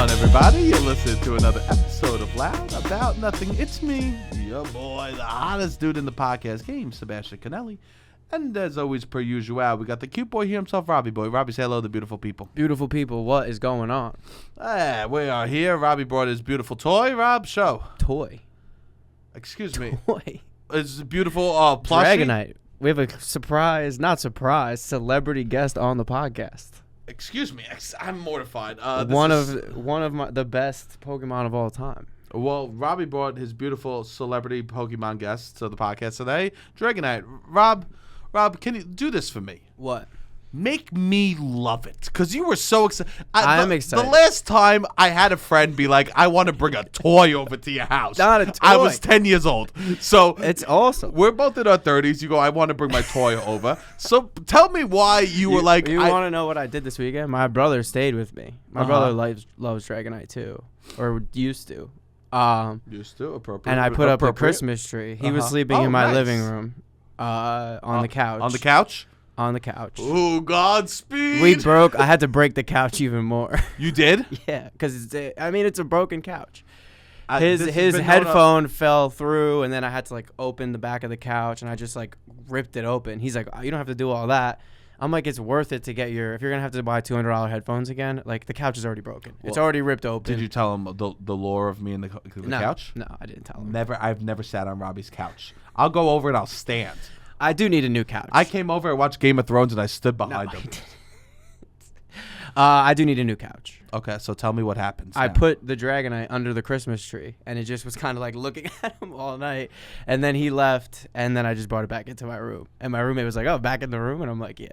on, everybody? You listen to another episode of Loud About Nothing. It's me, your boy, the hottest dude in the podcast game, Sebastian Conelli. And as always, per usual, we got the cute boy here himself, Robbie boy. Robbie, say hello to beautiful people. Beautiful people, what is going on? We are here. Robbie brought his beautiful toy. Rob, show. Toy. Excuse me. Toy. It's beautiful plushy. Dragonite. We have a celebrity guest on the podcast. Excuse me. I'm mortified. One of the best Pokemon of all time. Well, Robbie brought his beautiful celebrity Pokemon guest to the podcast today, Dragonite. Rob, can you do this for me? What? Make me love it, because you were so excited. I am excited. The last time I had a friend be like, I want to bring a toy over to your house. Not a toy. I was 10 years old. So it's awesome. We're both in our 30s. You go, I want to bring my toy over. So tell me why you were like. You want to know what I did this weekend? My brother stayed with me. My brother loves Dragonite too, or used to. Appropriate. And I put up a Christmas tree. He was sleeping in my living room on the couch. On the couch? On the couch. Oh, Godspeed. I had to break the couch even more. You did? Yeah, because it's a broken couch. His headphone fell through, and then I had to open the back of the couch, and I just ripped it open. He's like, oh, you don't have to do all that. I'm like, it's worth it to get if you're going to have to buy $200 headphones again, the couch is already broken. Well, it's already ripped open. Did you tell him the lore of me and the couch? No, I didn't tell him. I've never sat on Robbie's couch. I'll go over and I'll stand. I do need a new couch. I came over and watched Game of Thrones and I stood behind him. I do need a new couch. Okay, so tell me what happens. I put the Dragonite under the Christmas tree, and it just was kind of looking at him all night. And then he left, and then I just brought it back into my room. And my roommate was like, oh, back in the room? And I'm like, yeah.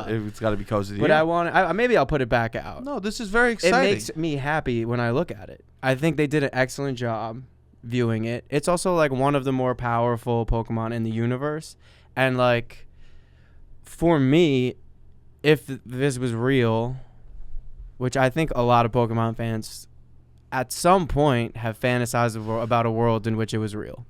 It's got to be cozy to you. But maybe I'll put it back out. No, this is very exciting. It makes me happy when I look at it. I think they did an excellent job viewing it. It's also one of the more powerful Pokemon in the universe. And for me, if this was real, which I think a lot of Pokemon fans at some point have fantasized about a world in which it was real.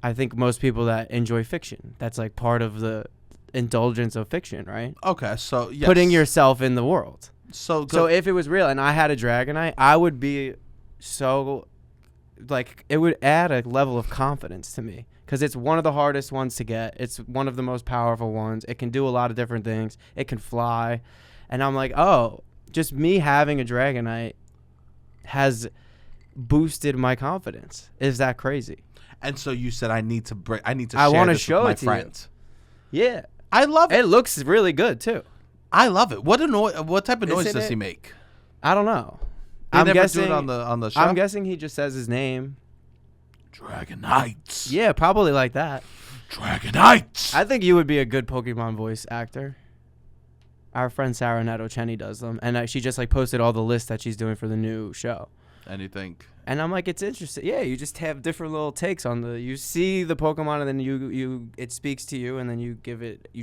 I think most people that enjoy fiction, that's part of the indulgence of fiction, right? Okay, so yes. Putting yourself in the world. So if it was real and I had a Dragonite, I would be so it would add a level of confidence to me, because it's one of the hardest ones to get. It's one of the most powerful ones. It can do a lot of different things. It can fly. And I'm like, oh, just me having a Dragonite has boosted my confidence. Is that crazy? And so you said I need to share this show with my it to friends. You. Yeah. I love it. It looks really good too. I love it. What type of noise does he make? I don't know. I'm guessing on the show. I'm guessing he just says his name. Dragonites. Yeah, probably like that. Dragonites. I think you would be a good Pokemon voice actor. Our friend Sarah Netto Cheney does them, and she just posted all the lists that she's doing for the new show. And you think? And I'm like, it's interesting. Yeah, you just have different little takes on you see the Pokemon, and then it speaks to you, and then you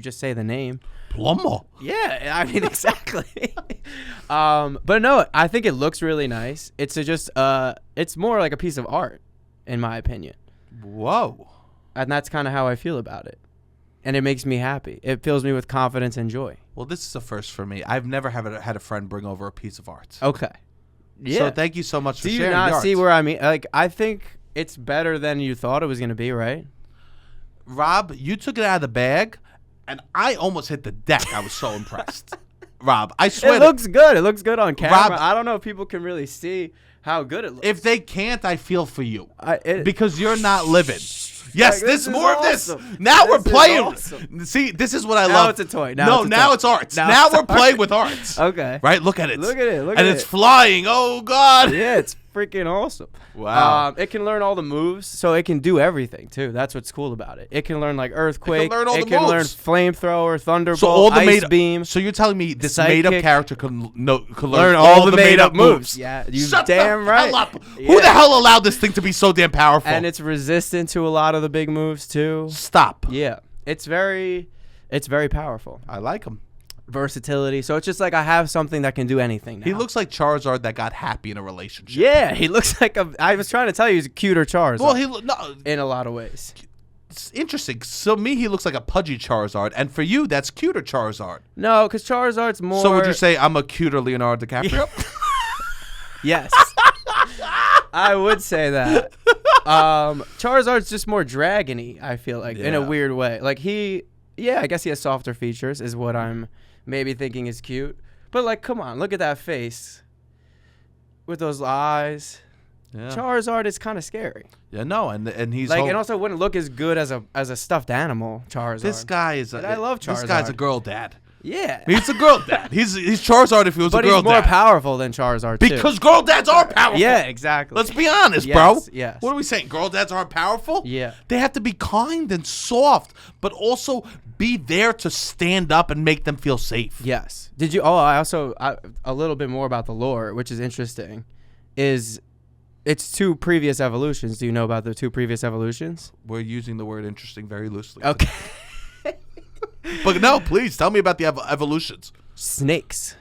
just say the name. Plumber. Yeah, I mean, exactly. But no, I think it looks really nice. It's it's more like a piece of art, in my opinion. Whoa. And that's kind of how I feel about it. And it makes me happy. It fills me with confidence and joy. Well, this is a first for me. I've never had a friend bring over a piece of art. Okay. Yeah. So thank you so much for sharing. Do you not see where I mean? I think it's better than you thought it was going to be, right? Rob, you took it out of the bag, and I almost hit the deck. I was so impressed. Rob, I swear. It looks good. It looks good on camera. Rob, I don't know if people can really see how good it looks. If they can't, I feel for you. Because you're not living. Yes, this more awesome. of this. Now we're playing. Awesome. See, this is what I love. Now it's a toy. Now it's art. Now we're playing with art. Okay. Right? Look at it. Look at it. And it's flying. Oh, God. Yeah, it's freaking awesome. Wow. It can learn all the moves, so it can do everything, too. That's what's cool about it. It can learn, Earthquake. It can learn Flamethrower, Thunderbolt, Ice Beam. So you're telling me this made-up character could learn all the made-up moves. Yeah, you Shut damn the right. Hell up. Yeah. Who the hell allowed this thing to be so damn powerful? And it's resistant to a lot of the big moves, too. Stop. Yeah. It's very powerful. I like him. Versatility. So it's just I have something that can do anything now. He looks like Charizard that got happy in a relationship. Yeah, he looks like I was trying to tell you he's a cuter Charizard. Well, in a lot of ways. It's interesting. So me, he looks like a pudgy Charizard, and for you, that's cuter Charizard. No, because Charizard's more. So would you say I'm a cuter Leonardo DiCaprio? Yes. I would say that. Charizard's just more dragony, I feel like, in a weird way. Like I guess he has softer features is what I'm maybe thinking is cute. But like, come on, look at that face with those eyes. Yeah. Charizard is kind of scary. Yeah, no, and he's like, and also wouldn't look as good as a stuffed animal. Charizard. This guy is. I love Charizard. This guy's a girl dad. Yeah, he's a girl dad. He's Charizard if he was a girl dad. But he's more powerful than Charizard too. Because girl dads are powerful. Yeah, exactly. Let's be honest, bro. Yes. What are we saying? Girl dads aren't powerful? Yeah. They have to be kind and soft, but also be there to stand up and make them feel safe. Yes. Did you? Oh, a little bit more about the lore, which is interesting, is it's 2 previous evolutions. Do you know about the 2 previous evolutions? We're using the word interesting very loosely. Okay. But no, please tell me about the evolutions. Snakes.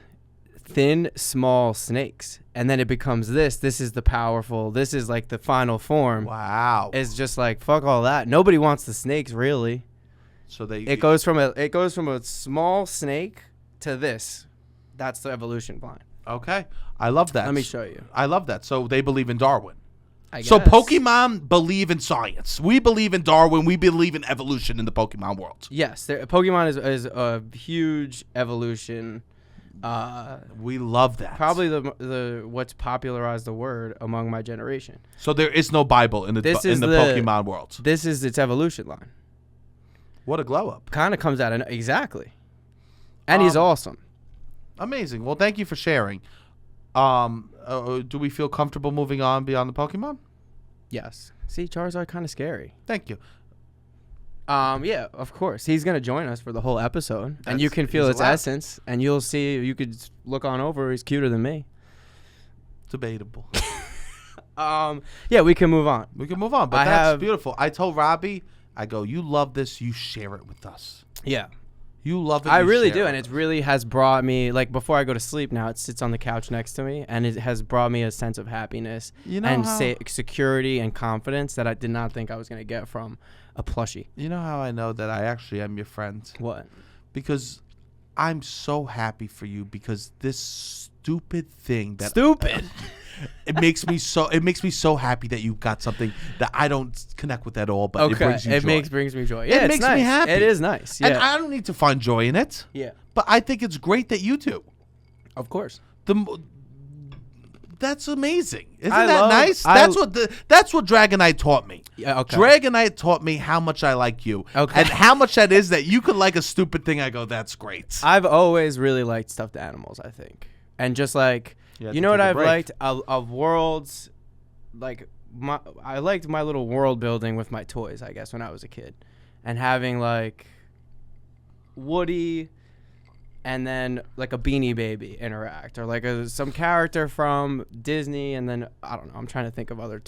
Thin, small snakes. And then it becomes this. This is the powerful. This is like the final form. Wow. It's just like, fuck all that. Nobody wants the snakes, really. So it goes from a small snake to this. That's the evolution line. Okay. I love that. Let me show you. I love that. So they believe in Darwin. I guess. So Pokemon believe in science. We believe in Darwin. We believe in evolution in the Pokemon world. Yes, Pokemon is a huge evolution. We love that. Probably the what's popularized the word among my generation. So there is no Bible in the Pokemon world. This is its evolution line. What a glow up. Kind of comes out of exactly. And he's awesome. Amazing. Well, thank you for sharing. Do we feel comfortable moving on beyond the Pokemon? Yes. See, Charizard kind of scary. Thank you. Yeah, of course. He's going to join us for the whole episode. And you can feel its essence. And you'll see, you could look on over. He's cuter than me. Debatable. Yeah, we can move on. We can move on. But that's beautiful. I told Robbie, I go, you love this. You share it with us. Yeah. You love it. I really do, and it really has brought me, like, before I go to sleep now, it sits on the couch next to me, and it has brought me a sense of happiness and security and confidence that I did not think I was going to get from a plushie. You know how I know that I actually am your friend? What? Because I'm so happy for you because this stupid thing that... Stupid? It makes me so happy that you got something that I don't connect with at all, but it brings you joy. It brings me joy. Yeah, it makes me happy. It is nice. Yeah. And I don't need to find joy in it. Yeah. But I think it's great that you do. Of course. That's amazing. Isn't that nice? That's what Dragonite taught me. Yeah, okay. Dragonite taught me how much I like you. Okay. And how much that is that you could like a stupid thing. I go, that's great. I've always really liked stuffed animals, I think. And just like... You know what I've liked? Of worlds, like, I liked my little world building with my toys, I guess, when I was a kid. And having, like, Woody and then, like, a Beanie Baby interact. Or, like, some character from Disney and then, I don't know, I'm trying to think of other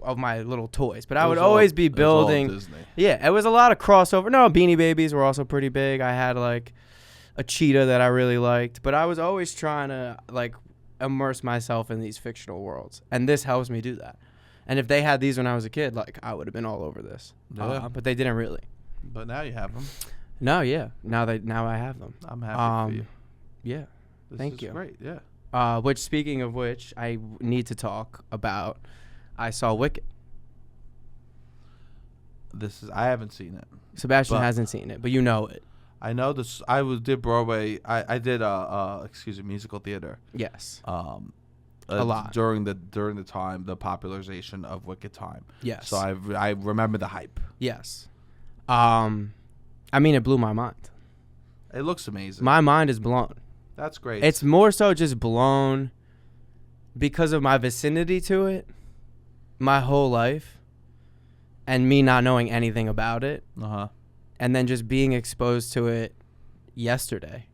of my little toys. But I would always be building. It was all Disney. Yeah, it was a lot of crossover. No, Beanie Babies were also pretty big. I had, like, a cheetah that I really liked. But I was always trying to, like, immerse myself in these fictional worlds, and this helps me do that. And if they had these when I was a kid, like, I would have been all over this. But they didn't really. But now you have them. No, yeah. Now I have them. I'm happy for you. Yeah. Thank you. Great. Yeah. Which, speaking of which, I need to talk about. I saw Wicked. I haven't seen it. Sebastian hasn't seen it, but you know it. I know this. Did Broadway. I did musical theater. Yes. A lot during the time, the popularization of Wicked time. Yes. So I remember the hype. Yes. I mean, it blew my mind. It looks amazing. My mind is blown. That's great. It's more so just blown because of my vicinity to it, my whole life, and me not knowing anything about it. And then just being exposed to it yesterday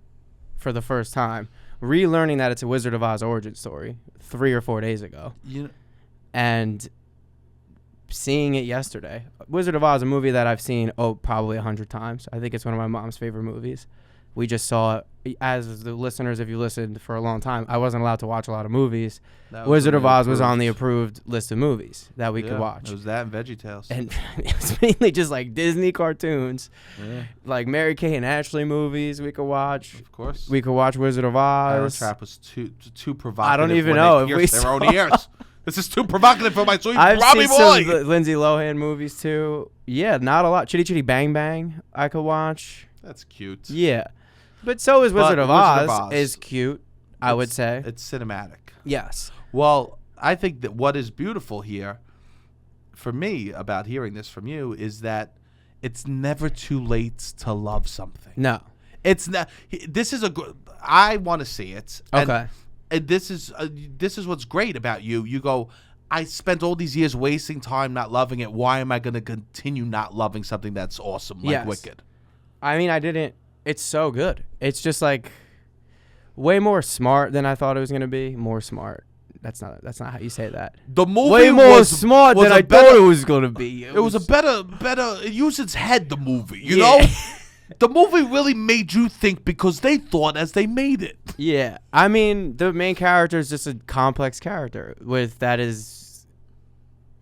for the first time. Relearning that it's a Wizard of Oz origin story 3 or 4 days ago. And seeing it yesterday. Wizard of Oz, a movie that I've seen, probably 100 times. I think it's one of my mom's favorite movies. We just saw, as the listeners, if you listened for a long time, I wasn't allowed to watch a lot of movies. Wizard of Oz was on the approved list of movies that we could watch. It was that and VeggieTales. And it was mainly just like Disney cartoons, like Mary Kay and Ashley movies we could watch. Of course. We could watch Wizard of Oz. Parent Trap was too provocative. I don't even know if we their own ears. This is too provocative for my sweet I've Robbie seen boy. some Lindsay Lohan movies too. Yeah, not a lot. Chitty Chitty Bang Bang I could watch. That's cute. Yeah. But so is Wizard of Oz is cute, I would say. It's cinematic. Yes. Well, I think that what is beautiful here, for me, about hearing this from you, is that it's never too late to love something. No. It's not. This is a good. I want to see it. Okay. And this is what's great about you. You go, I spent all these years wasting time not loving it. Why am I going to continue not loving something that's awesome like Wicked? I mean, I didn't. It's so good. It's just like way more smart than I thought it was going to be. More smart. That's not how you say that. The movie way more was smart was than I thought it was going to be. It was a better. It used its head. The movie, you know. The movie really made you think because they thought as they made it. Yeah. I mean, the main character is just a complex character that is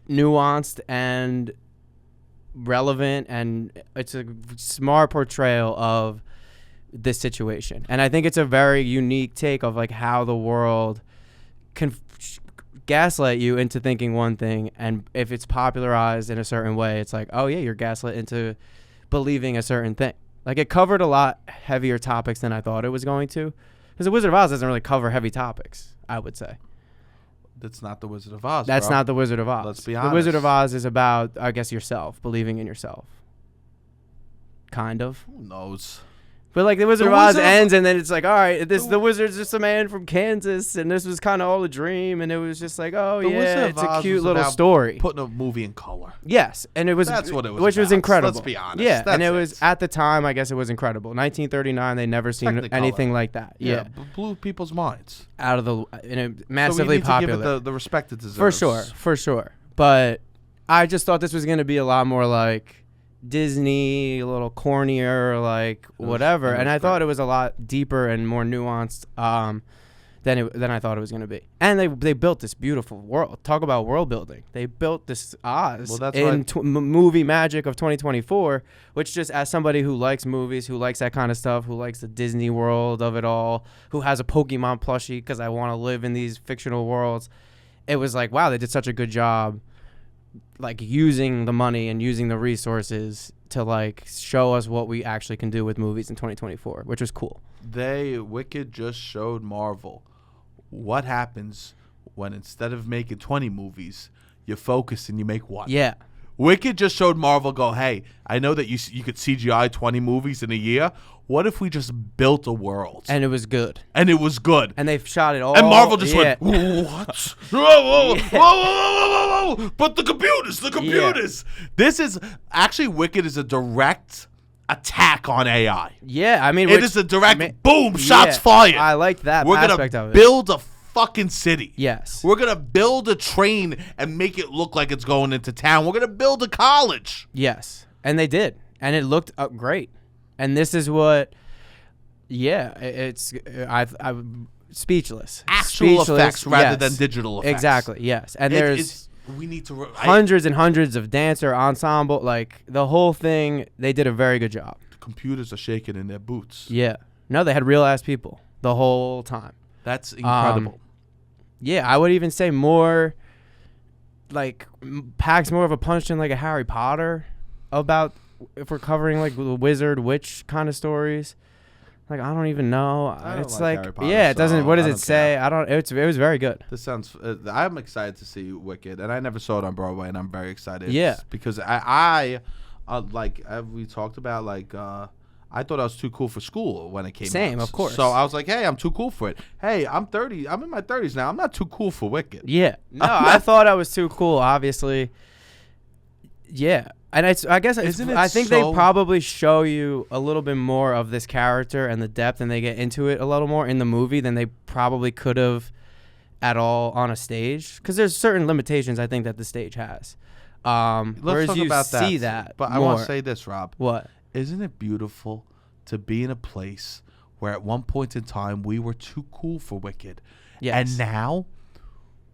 nuanced and relevant, and it's a smart portrayal of this situation. And I think it's a very unique take of like how the world can gaslight you into thinking one thing, and if it's popularized in a certain way, it's like, oh yeah, you're gaslit into believing a certain thing. Like, it covered a lot heavier topics than I thought it was going to. Because The Wizard of Oz doesn't really cover heavy topics, I would say. That's not The Wizard of Oz, That's not The Wizard of Oz. Let's be honest. The Wizard of Oz is about, I guess, yourself, believing in yourself. Kind of. Who knows? But like The Wizard of Oz ends, and then it's like, all right, the wizard's just a man from Kansas, and this was kind of all a dream, and it was just like, oh yeah, it's a cute little story. Putting a movie in color. Yes, and that's what it was, which was incredible. Let's be honest. Yeah, and it was at the time, I guess it was incredible. 1939, they never seen anything like that. Yeah, blew people's minds out of massively popular. So we need to give it the respect it deserves. For sure. But I just thought this was going to be a lot more like Disney, a little cornier, like whatever, and I thought it was a lot deeper and more nuanced than I thought it was going to be. And they built this beautiful world. Talk about world building. They built this Oz in movie magic of 2024, which, just as somebody who likes movies, who likes that kind of stuff, who likes the Disney world of it all, who has a Pokemon plushie because I want to live in these fictional worlds, it was like, wow, they did such a good job like using the money and using the resources to like show us what we actually can do with movies in 2024, which was cool. Wicked just showed Marvel what happens when instead of making 20 movies, you focus and you make one. Yeah. Wicked just showed Marvel go, hey, I know that you could CGI 20 movies in a year. What if we just built a world? And it was good. And they've shot it all. And Marvel just went, what? Whoa. But the computers. Yeah. This is, actually, Wicked is a direct attack on AI. Yeah, I mean. It is a direct, boom, shots fired. I like that aspect of it. We're going to build a fucking city. Yes. We're going to build a train and make it look like it's going into town. We're going to build a college. Yes. And they did. And it looked great. And this is what, I'm speechless. Actual effects rather than digital effects. Exactly, yes. And we need to hundreds and hundreds of dancer ensemble, like the whole thing. They did a very good job. The computers are shaking in their boots. Yeah. No, they had real ass people the whole time. That's incredible. Yeah, I would even say more, like, packs more of a punch than like a Harry Potter about. If we're covering like the wizard witch kind of stories, like I don't even know. It's like Harry Potter, it doesn't. What does it say? Care. I don't. It was very good. This sounds. I'm excited to see Wicked, and I never saw it on Broadway, and I'm very excited. Yeah, because I like we talked about like I thought I was too cool for school when it came out. Same, of course. So I was like, hey, I'm too cool for it. Hey, I'm 30. I'm in my 30s now. I'm not too cool for Wicked. Yeah. No, I thought I was too cool. Obviously. Yeah. And I guess I think they probably show you a little bit more of this character and the depth, and they get into it a little more in the movie than they probably could have at all on a stage. Because there's certain limitations I think that the stage has. Let's talk about that. See that. But I want to say this, Rob. What? Isn't it beautiful to be in a place where at one point in time we were too cool for Wicked. Yes. And now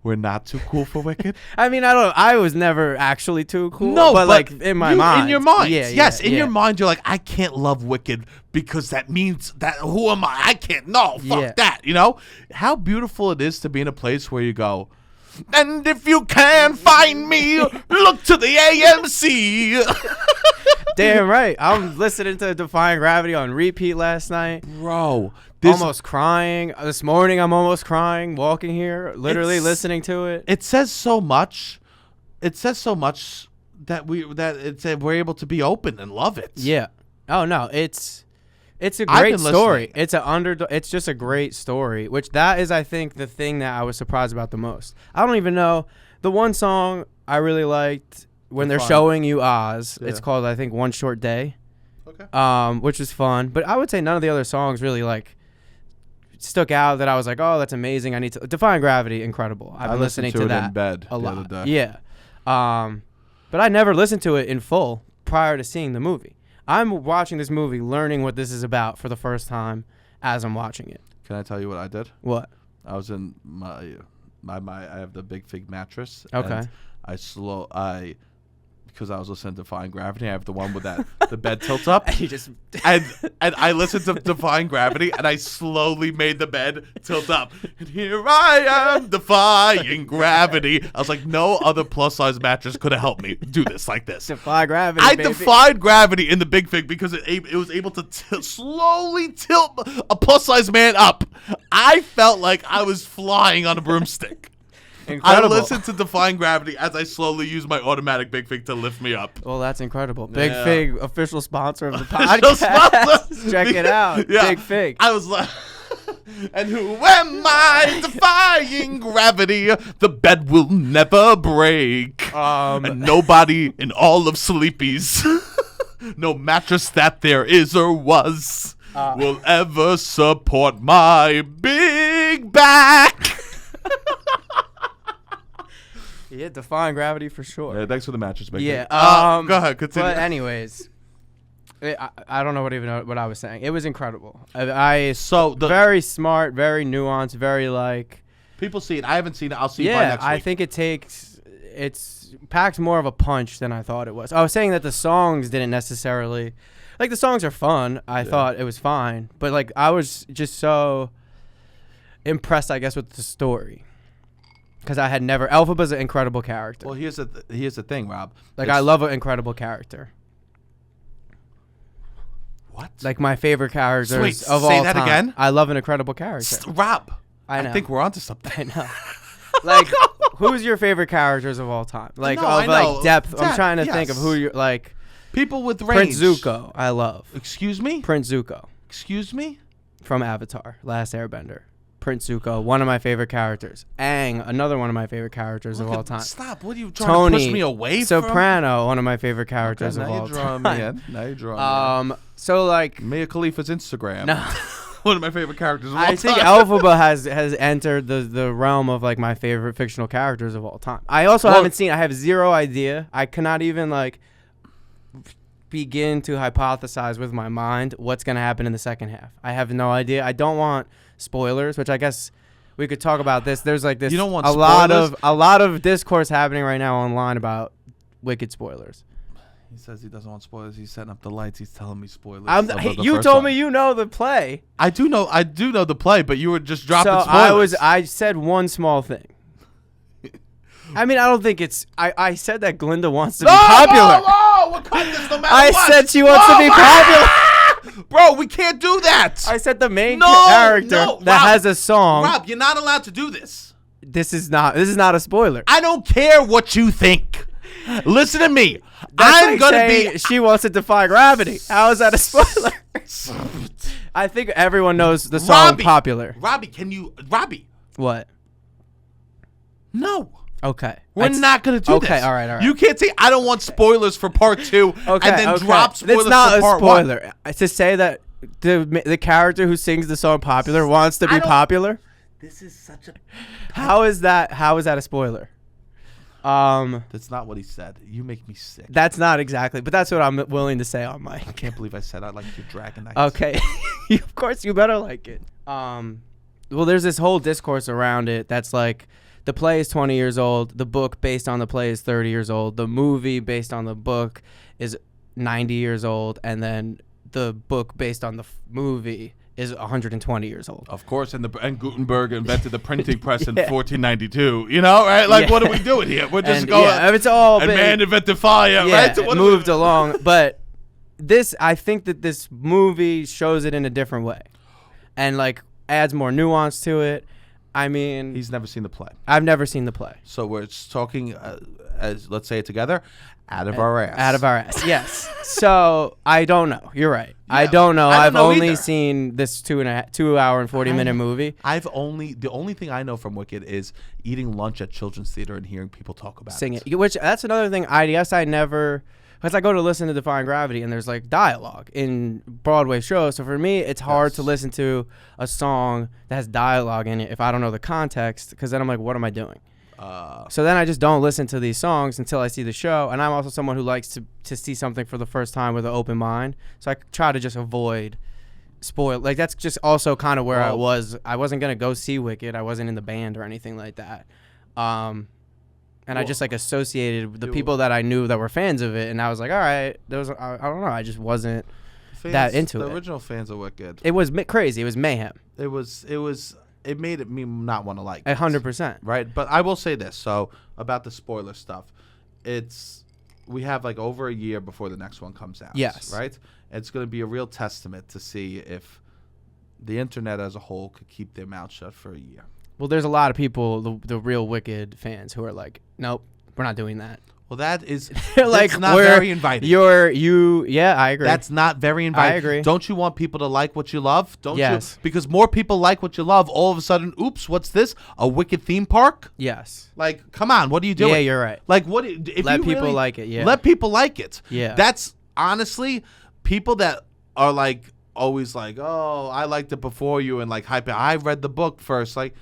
we're not too cool for Wicked. I mean, I was never actually too cool. No, but like in my mind. In your mind. Yeah, yes, in yeah. your mind, you're like, I can't love Wicked because that means that who am I? I can't. No, fuck that. You know? How beautiful it is to be in a place where you go, and if you can't find me, look to the AMC. Damn right. I'm listening to Defying Gravity on repeat last night. Bro. Almost crying. This morning I'm almost crying walking here, literally listening to it. It says so much. It says so much that we're able to be open and love it. Yeah. Oh no, it's a great story. Listening. It's just a great story, which that is I think the thing that I was surprised about the most. I don't even know the one song I really liked when they're showing you Oz. Yeah. It's called I think One Short Day. Okay. Which was fun, but I would say none of the other songs really like stuck out that I was like, oh, that's amazing. I need to Defying Gravity, incredible. I've been listening to that in bed a lot. The other day. Yeah. But I never listened to it in full prior to seeing the movie. I'm watching this movie, learning what this is about for the first time as I'm watching it. Can I tell you what I did? What? I was in my I have the Big Fig mattress. Okay. And because I was listening to Defying Gravity, I have the one with that the bed tilts up. And you just and I listened to Defying Gravity, and I slowly made the bed tilt up. And here I am defying gravity. I was like, no other plus size mattress could have helped me do this like this. Defy gravity. I baby. defied gravity in the Big Fig because it was able to slowly tilt a plus size man up. I felt like I was flying on a broomstick. Incredible. I listened to Defying Gravity as I slowly use my automatic Big Fig to lift me up. Well, that's incredible. Big Yeah. Fig, official sponsor of the Official podcast. sponsor. Check it out. Yeah. Big Fig. I was like, and who am I defying gravity? The bed will never break. And nobody in all of Sleepy's, no mattress that there is or was, will ever support my big back. Yeah, Defying Gravity for sure. Yeah, thanks for the mattress, Big Yeah. Fig. Go ahead, continue. But anyways, I don't know what I was saying. It was incredible. Very smart, very nuanced, very like. People see it. I haven't seen it. I'll see it by next week. I think it's packed more of a punch than I thought it was. I was saying that the songs didn't necessarily, like the songs are fun. I thought it was fine, but like I was just so impressed, I guess, with the story. Because I had never. Elphaba's an incredible character. Well, here's the thing, Rob. Like I love an incredible character. What? Like my favorite characters Wait, of all say time. that again? I love an incredible character. Rob. I know. I think we're onto something. I know. Like, who's your favorite characters of all time? Like I know. like depth. I'm trying to think of who you're like. People with range. Prince Zuko, I love. Excuse me? Prince Zuko. Excuse me? From Avatar, Last Airbender. Prince Zuko, one of my favorite characters. Aang, another one of my favorite characters of all time. Stop. What are you trying to push me away from? Soprano, one of my favorite characters of all time. Now you're drawing me in. So like Mia Khalifa's Instagram. No. One of my favorite characters of all time. I think Elphaba has entered the realm of like my favorite fictional characters of all time. I also haven't seen. I have zero idea. I cannot even like begin to hypothesize with my mind what's going to happen in the second half. I have no idea. I don't want spoilers, which I guess we could talk about this. There's like this. You don't want a spoilers? lot of discourse happening right now online about Wicked spoilers. He says he doesn't want spoilers. He's setting up the lights. He's telling me spoilers. You told me you know the play. I do know the play, but you were just dropping spoilers. I said one small thing. I mean, I don't think it's. I said that Glinda wants to be popular. We'll cut this no matter I what. said she wants to be popular. Bro, we can't do that. I said the main character that has a song. Rob, you're not allowed to do this. This is not a spoiler. I don't care what you think. Listen to me. I'm gonna be. She wants to defy gravity. How is that a spoiler? I think everyone knows the song "Popular." Robbie, can you? Robbie. What? No. Okay. We're not going to do this. Okay, all right. You can't say, I don't want spoilers for part 2 and then drop spoilers for part 1. It's not a spoiler. To say that the character who sings the song Popular wants to be popular? This is such a... How is that a spoiler? That's not what he said. You make me sick. That's not exactly, but that's what I'm willing to say on mic. I can't believe I said I like your dragonite. Okay. Of course, you better like it. Well, there's this whole discourse around it that's like, the play is 20 years old. The book based on the play is 30 years old. The movie based on the book is 90 years old. And then the book based on the movie is 120 years old. Of course, and Gutenberg invented the printing press in 1492. You know, right? Like, what are we doing here? We're just going. It's all. And man invented fire, right? So it moved along, but I think that this movie shows it in a different way, and like adds more nuance to it. I mean, he's never seen the play. I've never seen the play. So we're just talking, as let's say it together, out of our ass. Out of our ass, yes. So I don't know. You're right. Yeah, I don't know. I've only either. seen this 2 hour and 40-minute movie. The only thing I know from Wicked is eating lunch at Children's Theater and hearing people talk about Sing it. Which that's another thing. I never. Because I go to listen to Defying Gravity, and there's like dialogue in Broadway shows. So for me, it's hard to listen to a song that has dialogue in it if I don't know the context. Because then I'm like, what am I doing? So then I just don't listen to these songs until I see the show. And I'm also someone who likes to see something for the first time with an open mind. So I try to just avoid spoil. Like that's just also kind of where I was. I wasn't gonna go see Wicked. I wasn't in the band or anything like that. And I just like associated the people that I knew that were fans of it, and I was like, all right, I don't know, I just wasn't that into it. The original fans of Wicked. It was crazy. It was mayhem. It made me not want to like it. 100%. Right, but I will say this. So about the spoiler stuff, we have like over a year before the next one comes out. Yes. Right. It's going to be a real testament to see if the internet as a whole could keep their mouth shut for a year. Well, there's a lot of people, the real Wicked fans, who are like, nope, we're not doing that. Well, that is like that's not very inviting. Yeah, I agree. That's not very inviting. I agree. Don't you want people to like what you love? Don't Yes. you? Because more people like what you love, all of a sudden, oops, what's this? A Wicked theme park? Yes. Like, come on, what are you doing? Yeah, you're right. Like, what? If Let you people really, like it. Yeah. Let people like it. Yeah. That's honestly people that are like always like, oh, I liked it before you, and like hype it. I read the book first. Like,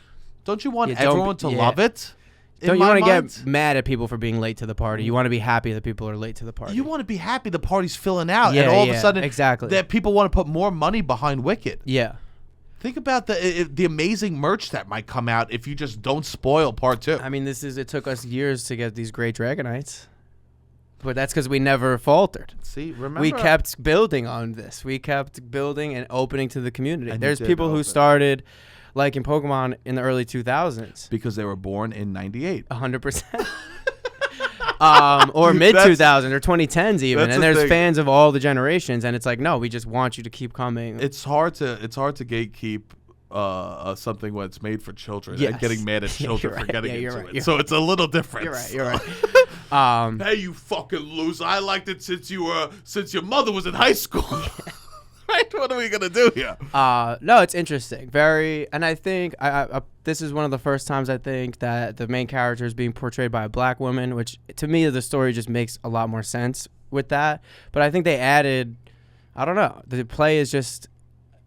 don't you want everyone to love it? Don't you want to get mad at people for being late to the party? You want to be happy that people are late to the party. You want to be happy the party's filling out, Yeah, and all of yeah, a sudden, exactly. that people want to put more money behind Wicked. Yeah. Think about the amazing merch that might come out if you just don't spoil part 2. I mean, it took us years to get these great dragonites. But that's because we never faltered. See, remember, we kept building on this. We kept building and opening to the community. And there's people who started like in Pokemon in the early 2000s. Because they were born in 98. 100%. Or mid 2000s or 2010s even. And there's fans of all the generations. And it's like, no, we just want you to keep coming. It's hard to gatekeep something when it's made for children and getting mad at children for getting into it. So it's a little different. You're right. Hey, you fucking loser! I liked it since your mother was in high school. Right? What are we gonna do here? No, it's interesting. Very, and I think this is one of the first times I think that the main character is being portrayed by a black woman, which to me the story just makes a lot more sense with that. But I think they added, I don't know, the play is just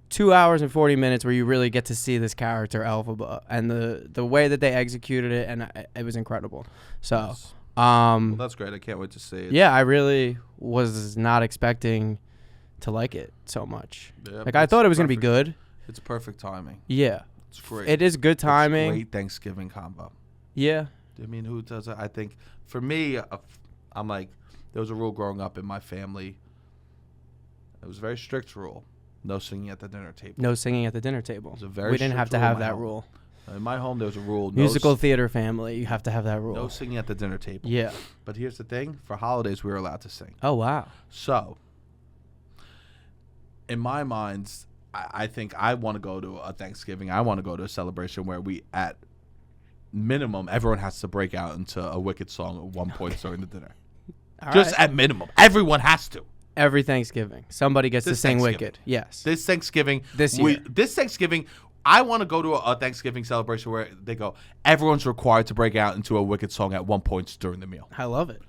2 hours and 40 minutes where you really get to see this character Elphaba, and the way that they executed it, and it was incredible. So, well, that's great. I can't wait to see it. Yeah, I really was not expecting to like it so much. Yeah, like I thought it was gonna be good. It's perfect timing. Yeah, it's great. It is good timing. It's great Thanksgiving combo. Yeah. I mean, who does it? I think for me, I'm like, there was a rule growing up in my family. It was a very strict rule. No singing at the dinner table. No singing at the dinner table. It was a very we didn't have to have that rule. In my home, there was a rule. Musical theater family, you have to have that rule. No singing at the dinner table. Yeah. But here's the thing. For holidays, we were allowed to sing. Oh, wow. So, in my mind, I think I want to go to a Thanksgiving. I want to go to a celebration where we, at minimum, everyone has to break out into a Wicked song at one point during the dinner. Just at minimum. Everyone has to. Every Thanksgiving. Somebody gets to sing Wicked. Yes. This Thanksgiving. This year. This Thanksgiving, I want to go to a Thanksgiving celebration where they go, everyone's required to break out into a Wicked song at one point during the meal. I love it.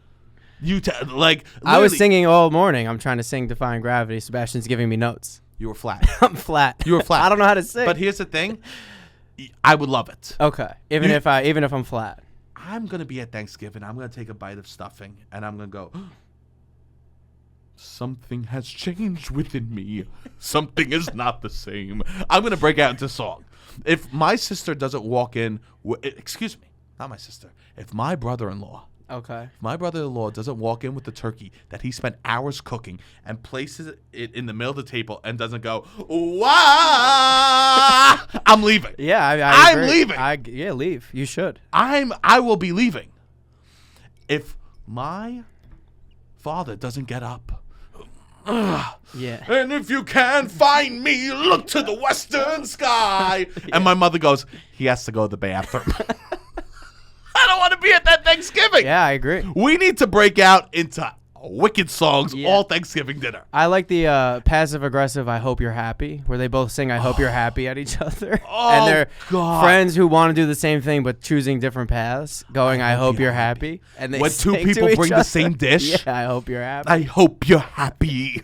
I was singing all morning. I'm trying to sing Defying Gravity. Sebastian's giving me notes. You were flat. I'm flat. You were flat. I don't know how to sing. But here's the thing. I would love it. Okay. Even if I'm flat. I'm going to be at Thanksgiving. I'm going to take a bite of stuffing, and I'm going to go, something has changed within me. Something is not the same. I'm going to break out into song. If my sister doesn't walk in, excuse me, not my sister. If my brother-in-law doesn't walk in with the turkey that he spent hours cooking and places it in the middle of the table and doesn't go, wow, I'm leaving. Yeah, I'm agree. leaving. Leave. You should. I will be leaving. If my father doesn't get up, yeah. And if you can't find me, look to the western sky. And my mother goes, he has to go to the bathroom. I don't want to be at that Thanksgiving. Yeah, I agree. We need to break out into wicked songs all Thanksgiving dinner. I like the passive-aggressive I hope you're happy, where they both sing I hope you're happy at each other. And they're friends who want to do the same thing but choosing different paths, going I hope you're happy. And they when two people bring the same dish. Yeah, I hope you're happy. I hope you're happy.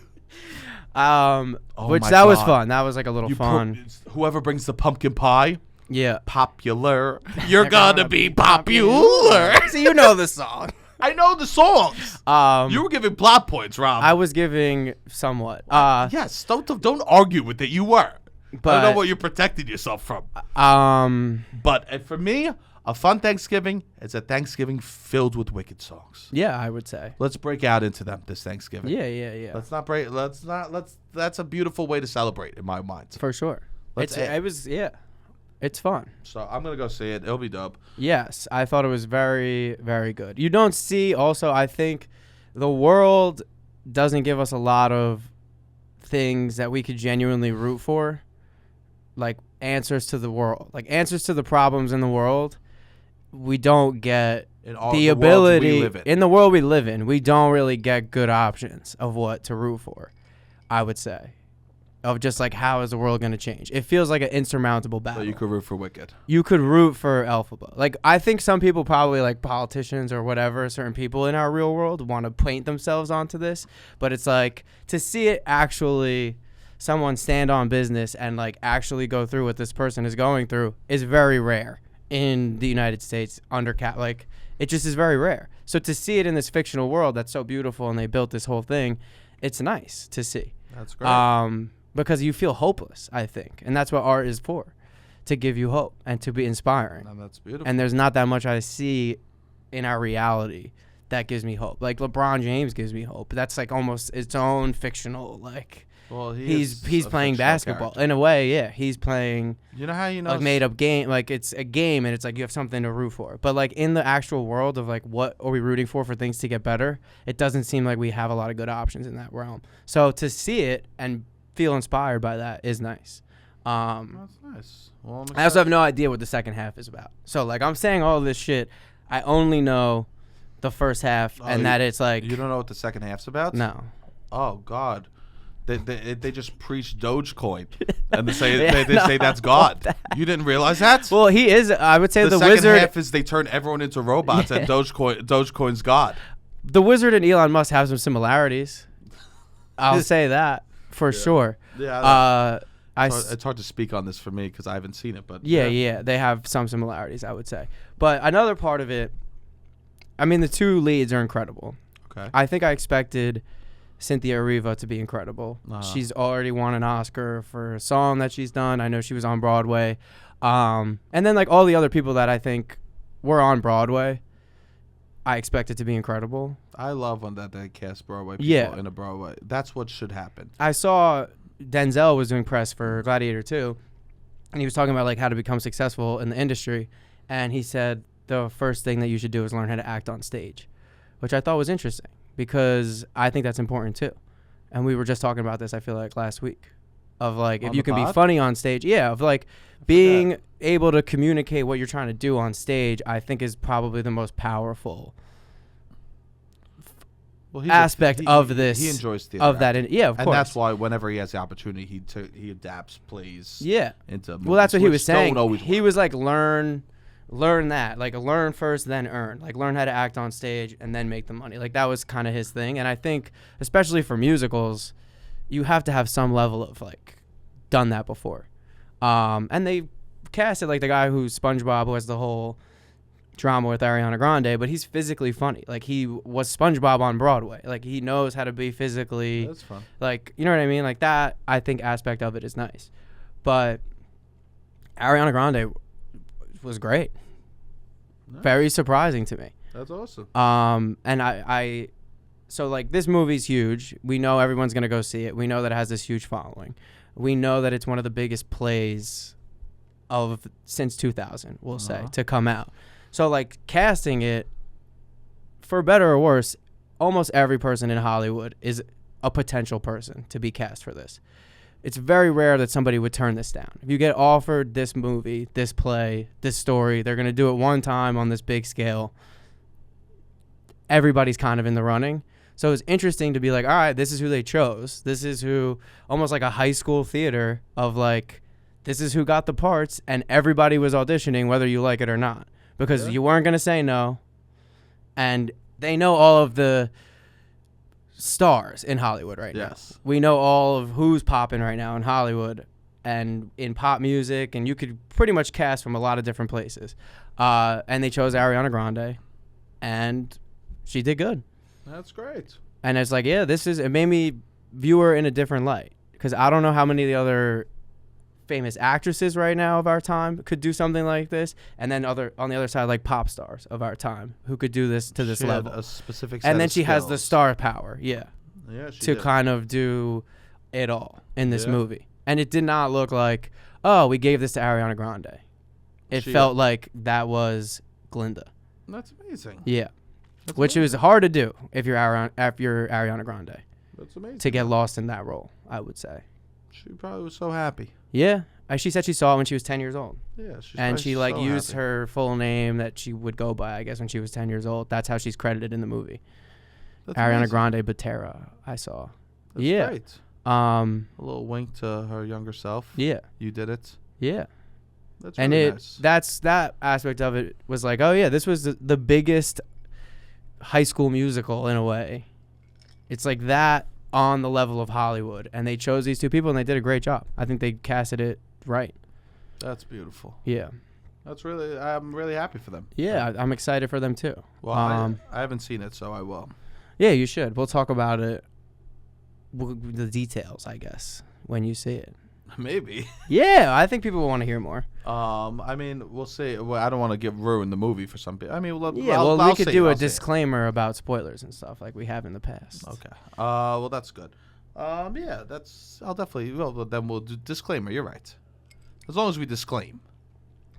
Which that was fun. That was like a little fun. Whoever brings the pumpkin pie. Yeah. Popular. You're gonna be popular. So you know the song. I know the songs. You were giving plot points, Rob. I was giving somewhat. Yes, don't argue with it. You were. But, I don't know what you protected yourself from. But for me, a fun Thanksgiving is a Thanksgiving filled with wicked songs. Yeah, I would say. Let's break out into them this Thanksgiving. Yeah. That's a beautiful way to celebrate in my mind. For sure. It's fun. So I'm going to go see it. It'll be dope. Yes, I thought it was very, very good. You don't see, also, I think the world doesn't give us a lot of things that we could genuinely root for, like answers to the world, like answers to the problems in the world. We don't get the ability in the world we live in. We don't really get good options of what to root for, I would say. Of just like, how is the world going to change? It feels like an insurmountable battle. So you could root for Wicked. You could root for Elphaba. Like, I think some people probably, like politicians or whatever, certain people in our real world want to paint themselves onto this. But it's like, to see it actually, someone stand on business and like actually go through what this person is going through is very rare in the United States like, it just is very rare. So to see it in this fictional world that's so beautiful and they built this whole thing, it's nice to see. That's great. Because you feel hopeless, I think. And that's what art is for, to give you hope and to be inspiring. And that's beautiful. And there's not that much I see in our reality that gives me hope. Like LeBron James gives me hope. That's like almost its own fictional, like, well, he's playing basketball. Character. In a way, yeah. He's playing like made up game. Like, it's a game and it's like you have something to root for. But like in the actual world of like what are we rooting for things to get better, it doesn't seem like we have a lot of good options in that realm. So to see it and feel inspired by that is nice. That's nice. Well, I also have no idea what the second half is about. So like I'm saying all this shit, I only know the first half and that it's like you don't know what the second half's about? No. Oh God, they just preach Dogecoin and they say that's God. You didn't realize that? Well, he is. I would say the second wizard half is they turn everyone into robots and Dogecoin's God. The wizard and Elon Musk have some similarities. I'll say that. For sure. Yeah. It's hard to speak on this for me because I haven't seen it, but yeah, they have some similarities, I would say. But another part of it, I mean, the two leads are incredible. Okay. I think I expected Cynthia Erivo to be incredible. She's already won an Oscar for a song that she's done. I know she was on Broadway. And then like all the other people that I think were on Broadway, I expect it to be incredible. I love when they cast Broadway people in a Broadway. That's what should happen. I saw Denzel was doing press for Gladiator 2, and he was talking about like how to become successful in the industry, and he said the first thing that you should do is learn how to act on stage, which I thought was interesting because I think that's important too. And we were just talking about this, I feel like, last week, of like if you can be funny on stage, of like being able to communicate what you're trying to do on stage, I think is probably the most powerful aspect of this. He enjoys theater. Of that, of course. And that's why whenever he has the opportunity, he adapts plays. Into movies, well, that's what he was saying. He was like, learn that, like learn first, then earn. Like learn how to act on stage and then make the money. Like that was kind of his thing. And I think, especially for musicals, you have to have some level of like done that before. And they casted like the guy who's SpongeBob, who has the whole drama with Ariana Grande, but he's physically funny. Like, he was SpongeBob on Broadway. Like, he knows how to be physically. That's fun. Like, you know what I mean? Like, that, I think, aspect of it is nice. But Ariana Grande was great. Nice. Very surprising to me. That's awesome. And so, like, this movie's huge. We know everyone's going to go see it. We know that it has this huge following. We know that it's one of the biggest plays of since 2000, we'll say, to come out. So, like, casting it, for better or worse, almost every person in Hollywood is a potential person to be cast for this. It's very rare that somebody would turn this down. If you get offered this movie, this play, this story, they're going to do it one time on this big scale. Everybody's kind of in the running. So it's interesting to be like, all right, this is who they chose. This is who, almost like a high school theater of like, this is who got the parts, and everybody was auditioning whether you like it or not. Because you weren't going to say no. And they know all of the stars in Hollywood right now. We know all of who's popping right now in Hollywood and in pop music, and you could pretty much cast from a lot of different places. And they chose Ariana Grande, and she did good. That's great. And it's like, yeah, it made me view her in a different light, because I don't know how many of the other famous actresses right now of our time could do something like this, and then on the other side, like pop stars of our time who could do this to this she level. Had a specific set and then of she skills. has the star power, to kind of do it all in this movie. And it did not look like, oh, we gave this to Ariana Grande. It felt like that was Glinda. That's amazing. Yeah. That's Which amazing. was hard to do if you're Ariana Grande. That's amazing. To get lost in that role, I would say. She probably was so happy. Yeah. She said she saw it when she was 10 years old. Yeah. And she like so used happy. her full name that she would go by, I guess, when she was 10 years old. That's how she's credited in the movie. That's Ariana amazing. Grande Botera, I saw. That's yeah. great. A little wink to her younger self. Yeah. You did it. Yeah. That's and really nice. that aspect of it was like, oh yeah, this was the biggest high school musical in a way. It's like that on the level of Hollywood, and they chose these two people and they did a great job. I think they casted it right. That's beautiful. Yeah. I'm really happy for them. Yeah, I'm excited for them too. Well, I haven't seen it, so I will. Yeah, you should. We'll talk about it, the details, I guess, when you see it. Maybe. Yeah, I think people will want to hear more. I mean, we'll see. Well, I don't want to ruin the movie for some people. I mean, we could do a disclaimer about spoilers and stuff like we have in the past. Okay. Well, that's good. Yeah, I'll definitely. Well, then we'll do disclaimer. You're right. As long as we disclaim.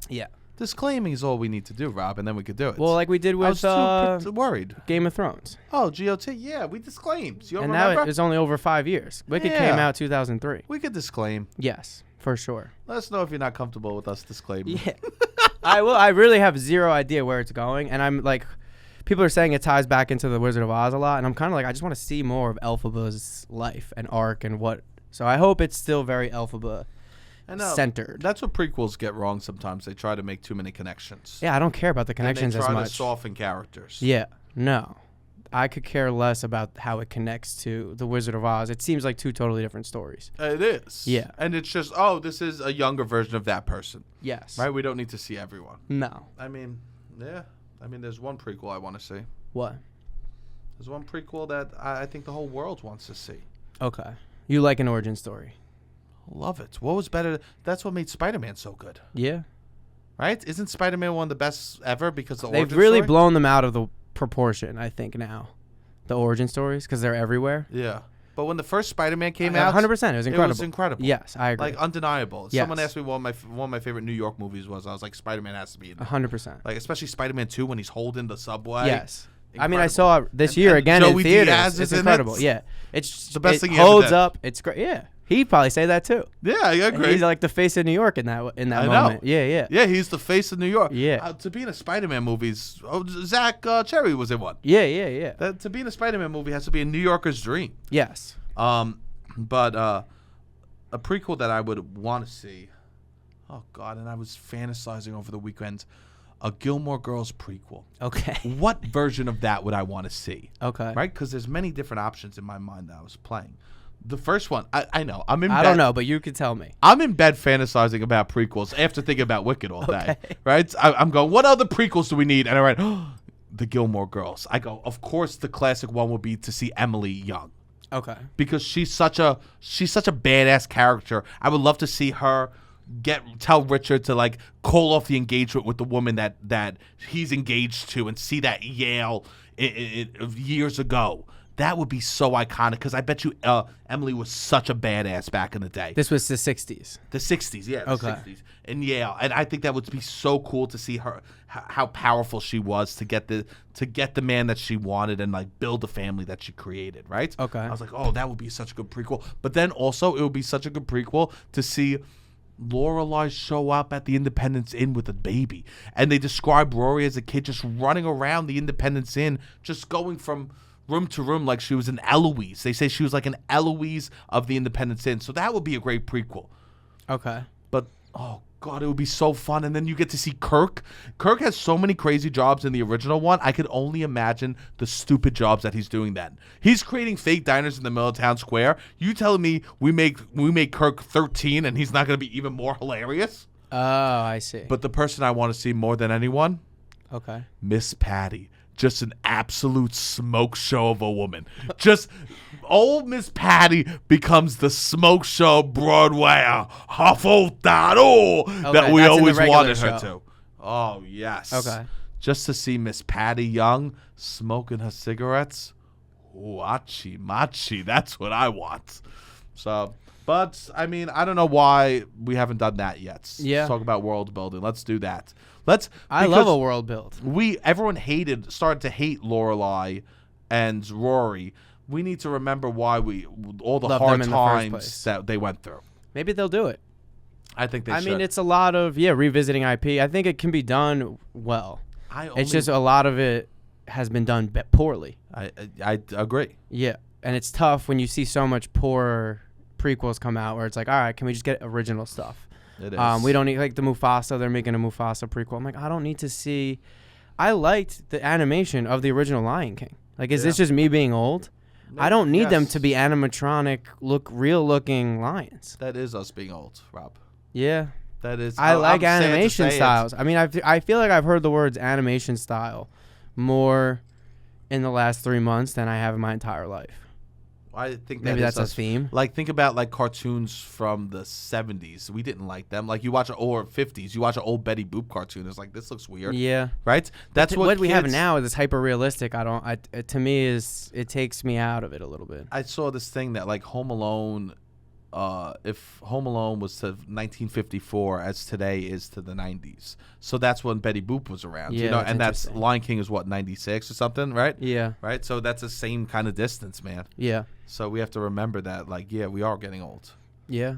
Yeah. Disclaiming is all we need to do, Rob, and then we could do it. Well, like we did with I was too worried. Game of Thrones. Oh, GOT. Yeah, we disclaimed. You and remember? now it was only over 5 years. Wicked came out 2003. We could disclaim. Yes, for sure. Let us know if you're not comfortable with us disclaiming. Yeah. I will. I really have zero idea where it's going, and I'm like, people are saying it ties back into the Wizard of Oz a lot, and I'm kind of like, I just want to see more of Elphaba's life and arc and what. So I hope it's still very Elphaba centered. That's what prequels get wrong sometimes. They try to make too many connections. Yeah, I don't care about the connections as much. And they try to soften characters. Yeah, no. I could care less about how it connects to the Wizard of Oz. It seems like two totally different stories. It is. Yeah. And it's just, this is a younger version of that person. Yes. Right? We don't need to see everyone. No. I mean, yeah. I mean, there's one prequel I want to see. What? There's one prequel that I think the whole world wants to see. Okay. You like an origin story. Love it. What was better? That's what made Spider-Man so good. Yeah. Right? Isn't Spider-Man one of the best ever because the They've really blown them out of the proportion, I think, now. The origin stories, because they're everywhere. Yeah. But when the first Spider-Man came out, 100%, it was incredible. It was incredible. Yes, I agree. Like undeniable. Yes. Someone asked me what one of my favorite New York movies was. I was like, Spider-Man has to be in there. 100%. Like especially Spider-Man 2 when he's holding the subway. Yes. Incredible. I mean, I saw it this year again Joey in theaters. Diaz It's is incredible. in it. Yeah. It's the best thing he holds ever did. up. It's great. Yeah. He'd probably say that too. Yeah, I agree. He's like the face of New York in that I moment. know. Yeah, yeah. Yeah, he's the face of New York. Yeah. To be in a Spider-Man movies, Zach Cherry was in one. Yeah, yeah, yeah. To be in a Spider-Man movie has to be a New Yorker's dream. Yes. But a prequel that I would want to see. Oh God, and I was fantasizing over the weekend. A Gilmore Girls prequel. Okay. What version of that would I want to see? Okay. Right? Because there's many different options in my mind that I was playing. The first one, I know. I don't know, but you could tell me. I'm in bed fantasizing about prequels after thinking about Wicked all day, right? I'm going, what other prequels do we need? And I write, the Gilmore Girls. I go, of course, the classic one would be to see Emily young. Okay. Because she's such a badass character. I would love to see her tell Richard to like call off the engagement with the woman that he's engaged to and see that Yale years ago. That would be so iconic because I bet you Emily was such a badass back in the day. This was the 60s. The 60s, yeah. Okay. The 60s. And Yale. And I think that would be so cool to see her, how powerful she was to get the man that she wanted and like build the family that she created, right? Okay. I was like, oh, that would be such a good prequel. But then also it would be such a good prequel to see Lorelai show up at the Independence Inn with a baby. And they describe Rory as a kid just running around the Independence Inn, just going from room to room like she was an Eloise. They say she was like an Eloise of the Independence Inn. So that would be a great prequel. Okay. But, oh, God, it would be so fun. And then you get to see Kirk. Kirk has so many crazy jobs in the original one. I could only imagine the stupid jobs that he's doing then. He's creating fake diners in the middle of town square. You telling me we make Kirk 13 and he's not going to be even more hilarious? Oh, I see. But the person I want to see more than anyone, okay, Miss Patty. Just an absolute smoke show of a woman. Just old Miss Patty becomes the smoke show Broadway that we always wanted her to. Oh, yes. Okay. Just to see Miss Patty Young smoking her cigarettes. Wachi machi. That's what I want. So, but, I mean, I don't know why we haven't done that yet. Yeah. Let's talk about world building. Let's do that. I love a world build. Everyone started to hate Lorelai and Rory. We need to remember why all the hard times that they went through. Maybe they'll do it. I think they should. I mean, it's a lot of revisiting IP. I think it can be done well. It's just a lot of it has been done poorly. I agree. Yeah, and it's tough when you see so much poor prequels come out where it's like, all right, can we just get original stuff? It is. We don't need like the Mufasa. They're making a Mufasa prequel. I'm like, I don't need to see. I liked the animation of the original Lion King. Like, is this just me being old? No, I don't need them to be animatronic, real looking lions. That is us being old, Rob. Yeah. That is. I like animation styles. I mean, I feel like I've heard the words animation style more in the last 3 months than I have in my entire life. I think maybe that's a theme. Like, think about like cartoons from the 70s. We didn't like them. Like, you watch or 50s. You watch an old Betty Boop cartoon. It's like, this looks weird. Yeah. Right. That's what we have now is hyper realistic. To me it takes me out of it a little bit. I saw this thing that like Home Alone. If Home Alone was to 1954 as today is to the 90s, so that's when Betty Boop was around. Yeah, and that's Lion King is what, 96 or something, right? Yeah. Right. So that's the same kind of distance, man. Yeah. So we have to remember that, like, we are getting old. Yeah.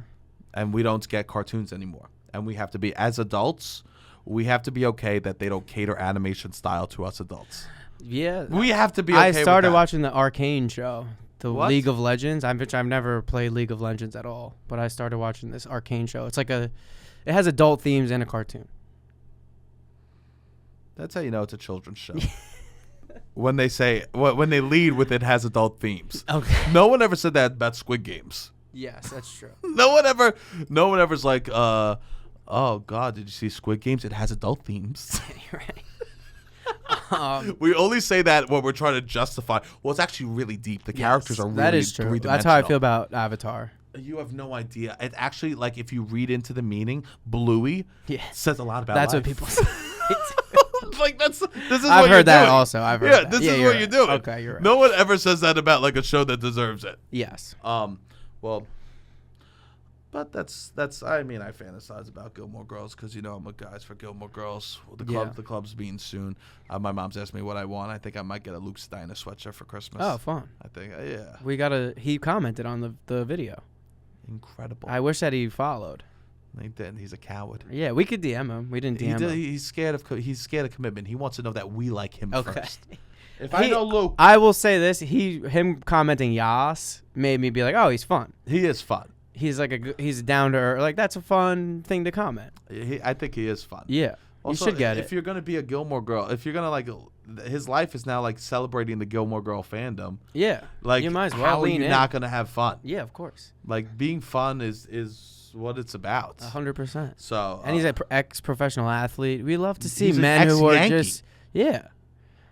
And we don't get cartoons anymore, and we have to be, as adults, we have to be okay that they don't cater animation style to us adults. Yeah. We have to be okay. I started with that. watching the Arcane show. The What? League of Legends. I've never played League of Legends at all, but I started watching this Arcane show. It's like it has adult themes and a cartoon. That's how you know it's a children's show. When they lead with it has adult themes. Okay. No one ever said that about Squid Games. Yes, that's true. No one ever's like, oh God, did you see Squid Games? It has adult themes. Right. We only say that when we're trying to justify. Well, it's actually really deep. The characters are really that is true. That's how I feel about Avatar. You have no idea. It actually, like, if you read into the meaning, Bluey says a lot about That's life. what people say. Like, this is I've what heard that doing. also. I've heard that. This is what you're doing. Okay, you're right. No one ever says that about like a show that deserves it. Yes. Well, but that's I mean, I fantasize about Gilmore Girls because I'm a guys for Gilmore Girls. The club's meeting soon. My mom's asked me what I want. I think I might get a Luke Steiner sweatshirt for Christmas. Oh, fun. I think he commented on the video. Incredible. I wish that he followed. He didn't. He's a coward. Yeah, we could DM him. We didn't DM him. He's scared of commitment. He wants to know that we like him first. If I know Luke, I will say this: him commenting Yas made me be like, oh, he's fun. He is fun. He's like he's down to earth. Like, that's a fun thing to comment. I think he is fun. Yeah, Also, you should get if you're gonna be a Gilmore Girl, if you're gonna like his life is now like celebrating the Gilmore Girl fandom. Yeah. Like, you might as well how are lean you in. not gonna have fun? Yeah, of course. Like, being fun is what it's about. 100%. So, And he's an ex-professional athlete. We love to see he's an men who are ex-Yankee. just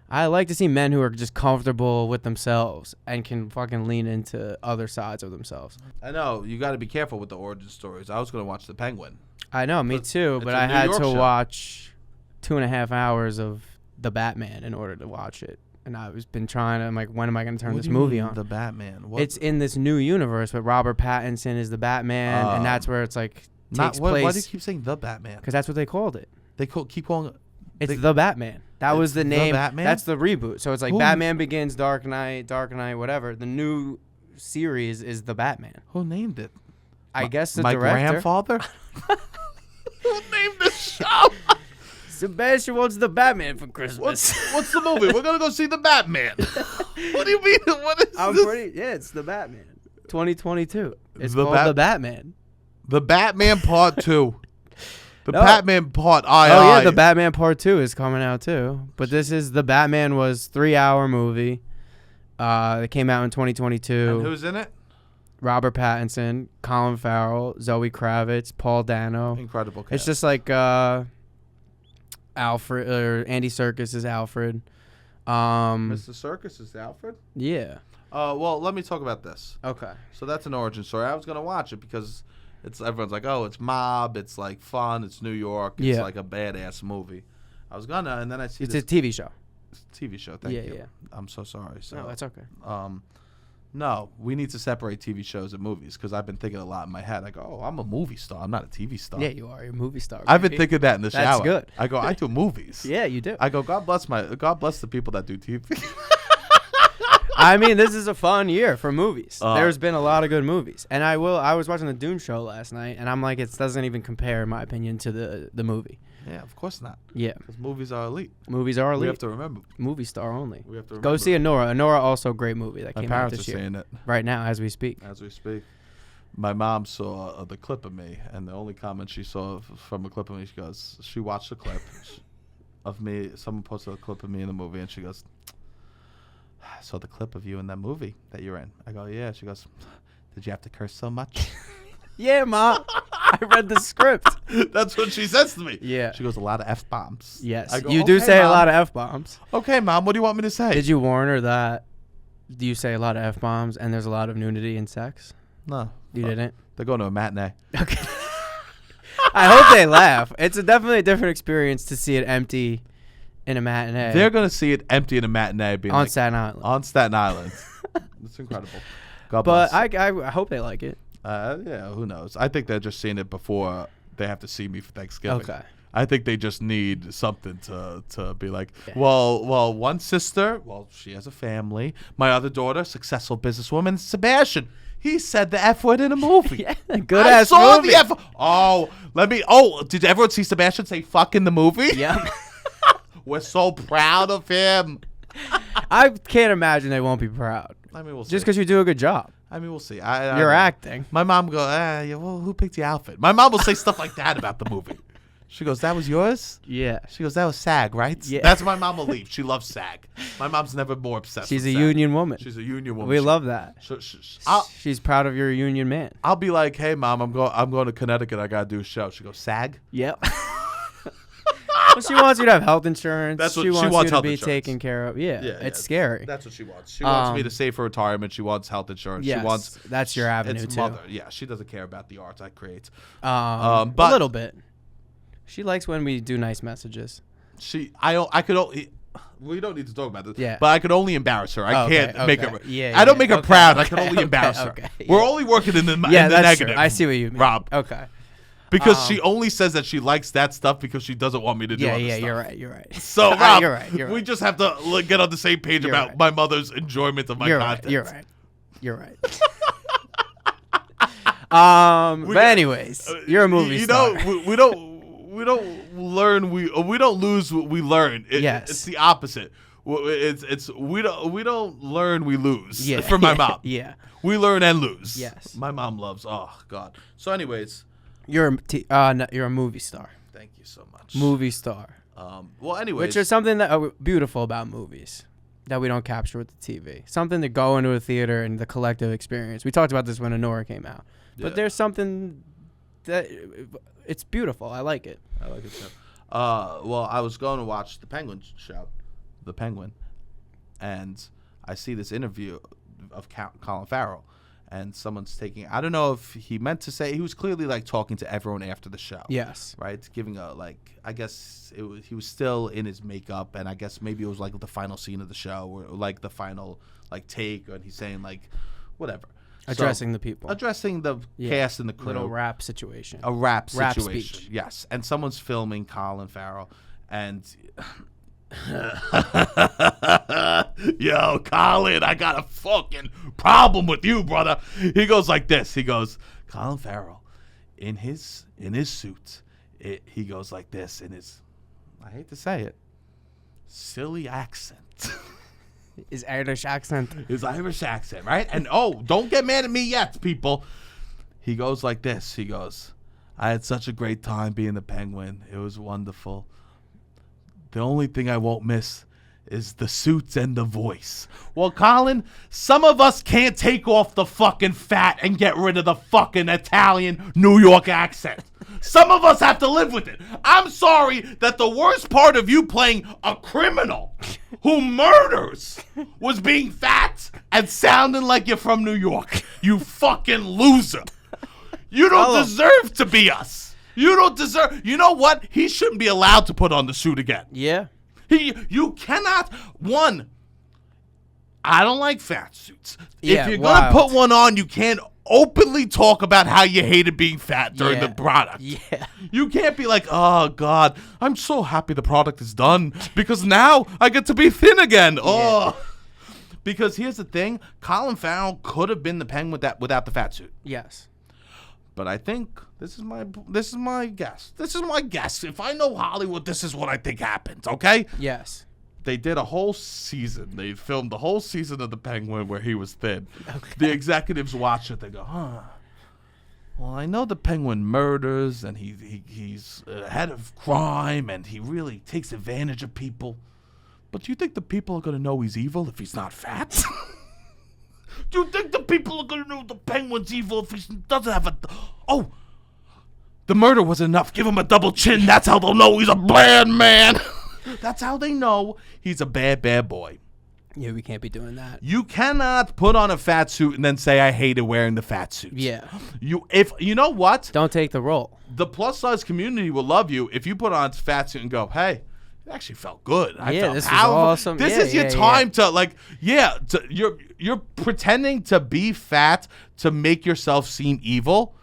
I like to see men who are just comfortable with themselves and can fucking lean into other sides of themselves. I know you got to be careful with the origin stories. I was gonna watch The Penguin. I know, me too, it's but a I New had York to show. watch 2.5 hours of The Batman in order to watch it. And I've been trying to, I'm like, when am I going to turn What this do you movie mean, on? The Batman. What? It's in this new universe, but Robert Pattinson is the Batman, and that's where it's like takes Why do you place. keep saying The Batman? Because that's what they called it. They keep calling. It's the Batman. That was the The name. Batman? That's the reboot. So it's like Who- Batman Begins, Dark Knight, whatever. The new series is the Batman. Who named it? I guess the My director. grandfather. Who named the show? Sebastian wants the Batman for Christmas. What's the movie? We're gonna go see the Batman. What do you mean? What is I'm this? pretty. Yeah, it's the Batman. 2022. It's The called the Batman. The Batman Part 2. The No. Batman Part Oh yeah, II. the Batman Part 2 is coming out too. But this is the Batman was 3-hour movie. It came out in 2022. And who's in it? Robert Pattinson, Colin Farrell, Zoe Kravitz, Paul Dano. Incredible cast. It's just like Alfred or Andy Serkis is Alfred. Mr. Circus is Alfred. Yeah. Well, let me talk about this. Okay. So that's an origin story. I was gonna watch it because everyone's like, oh, it's mob, it's like fun, it's New York, it's like a badass movie. I was gonna, and then I see It's this a TV show. TV show. Thank you. Yeah. I'm so sorry. So No, that's okay. no, we need to separate TV shows and movies because I've been thinking a lot in my head. I go, oh, I'm a movie star. I'm not a TV star. Yeah, you are. You're a movie star. I've been baby. thinking that in the That's shower. good. I go, I do movies. Yeah, you do. I go, God bless the people that do TV. I mean, this is a fun year for movies. Uh, There's been a lot of good movies, and I was watching the Dune show last night, and I'm like, it doesn't even compare, in my opinion, to the movie. Yeah, of course not. Yeah, Because movies are elite. movies are elite. We have to remember. Movie star only. We have to remember. Go see Anora. Anora also a great movie that My came out parents this are year. saying it Right now, as we speak. as we speak. My mom saw the clip of me, and the only comment she saw from a clip of me, she goes, she watched the clip of me. Someone posted a clip of me in the movie, and she goes, I saw the clip of you in that movie that you're in. I go, yeah. She goes, did you have to curse so much? Yeah, Ma. I read the script. That's what she says to me. Yeah. She goes, a lot of F-bombs. Yes, I go, you do "Okay, say a Mom." lot of F-bombs. Okay, Mom, what do you want me to say? Did you warn her that you say a lot of F-bombs and there's a lot of nudity and sex? No. You Fuck. didn't? They're going to a matinee. Okay. I hope they laugh. It's definitely a different experience to see it empty in a matinee. They're going to see it empty in a matinee. Being on like, Staten Island. On Staten Island. It's incredible. God But bless. I hope they like it. Yeah, who knows? I think they're just seeing it before they have to see me for Thanksgiving. Okay. I think they just need something to be like, well, one sister, she has a family. My other daughter, successful businesswoman, Sebastian. He said the F word in a movie. Yeah, good I ass saw movie. the F. Did everyone see Sebastian say fuck in the movie? Yeah. We're so proud of him. I can't imagine they won't be proud. I mean, we'll see. Just because you do a good job. I mean, we'll see. You're acting. My mom go, yeah, well, who picked the outfit? My mom will say stuff like that about the movie. She goes, that was yours? Yeah. She goes, that was SAG, right? Yeah. That's my mom will leave. She loves SAG. My mom's never more obsessed She's a with SAG. union woman. She's a union woman. We love that. I'll She's proud of your union man. be like, hey, Mom, I'm going to Connecticut. I got to do a show. She goes, SAG? Yep. Well, she wants you to have health insurance. That's what she she wants wants you to health be insurance. taken care of. Yeah, it's scary. That's what she wants. She wants me to save for retirement. She wants health insurance. Yes, She wants. that's your avenue, it's too. Mother. Yeah, she doesn't care about the art I create. A but- little bit. She likes when we do nice messages. I could only. We don't need to talk about this. Yeah. But I could only embarrass her. I Okay, can't make okay. her. Yeah, I don't yeah. make her Okay, proud. I can okay, only okay, embarrass okay, her. yeah. We're only working in the Yeah, in the that's negative. true. I see what you mean. Rob. Okay. Because she only says that she likes that stuff because she doesn't want me to do other stuff. You're right. You're right. So, Rob, you're right. You're right. we just have to get on the same page You're about right. my mother's enjoyment of my You're content. right. You're right. You're right. But anyways, you're a movie star. We don't learn. We don't lose. We learn. Yes. It's the opposite. We don't learn. We lose. Yeah. From my mom. Yeah. We learn and lose. Yes. My mom loves. Oh God. So, anyways, You're a movie star. thank you so much. Movie star. Well, anyways. Which is something that beautiful about movies that we don't capture with the TV. Something to go into a theater and the collective experience. We talked about this when Anora came out. But there's something that it's beautiful. I like it. I like it too. Well, I was going to watch the Penguin show, The Penguin, and I see this interview of Colin Farrell, and someone's taking. I don't know if he meant to say he was clearly like talking to everyone after the show. Yes. Right, giving a like. I guess he was still in his makeup, and I guess maybe it was like the final scene of the show, or like the final like take, and he's saying like, whatever. Addressing the people. Addressing the cast and the crew. Little rap situation. A rap situation. Speech. Yes. And someone's filming Colin Farrell. And, yo, Colin, I got a fucking problem with you, brother. He goes like this. He goes, Colin Farrell, in his suit, he goes like this in his, I hate to say it, silly accent. His Irish accent. His Irish accent, right? And, don't get mad at me yet, people. He goes like this. He goes, I had such a great time being the Penguin. It was wonderful. The only thing I won't miss is the suits and the voice. Well, Colin, some of us can't take off the fucking fat and get rid of the fucking Italian New York accent. Some of us have to live with it. I'm sorry that the worst part of you playing a criminal who murders was being fat and sounding like you're from New York. You fucking loser. You don't deserve to be us. You don't deserve. You know what? He shouldn't be allowed to put on the suit again. Yeah. You cannot. One, I don't like fat suits. Yeah, if you're going to put one on, you can't openly talk about how you hated being fat during the product. Yeah. You can't be like, oh, God, I'm so happy the product is done because now I get to be thin again. Oh. Because here's the thing. Colin Farrell could have been the Penguin without the fat suit. Yes. But I think this is my guess. This is my guess. If I know Hollywood, this is what I think happened, okay? Yes. They did a whole season. They filmed the whole season of The Penguin where he was thin. Okay. The executives watch it. They go, well, I know the Penguin murders, and he's ahead of crime, and he really takes advantage of people. But do you think the people are going to know he's evil if he's not fat? Do you think the people are going to know the Penguin's evil if he doesn't have a... Oh, the murder was enough. Give him a double chin. That's how they'll know he's a bad man. That's how they know he's a bad, bad boy. Yeah, we can't be doing that. You cannot put on a fat suit and then say, I hated wearing the fat suit. Yeah. You know what? Don't take the role. The plus-size community will love you if you put on a fat suit and go, hey, it actually felt good. I felt this powerful. was awesome. This is your time to, like, you're pretending to be fat to make yourself seem evil.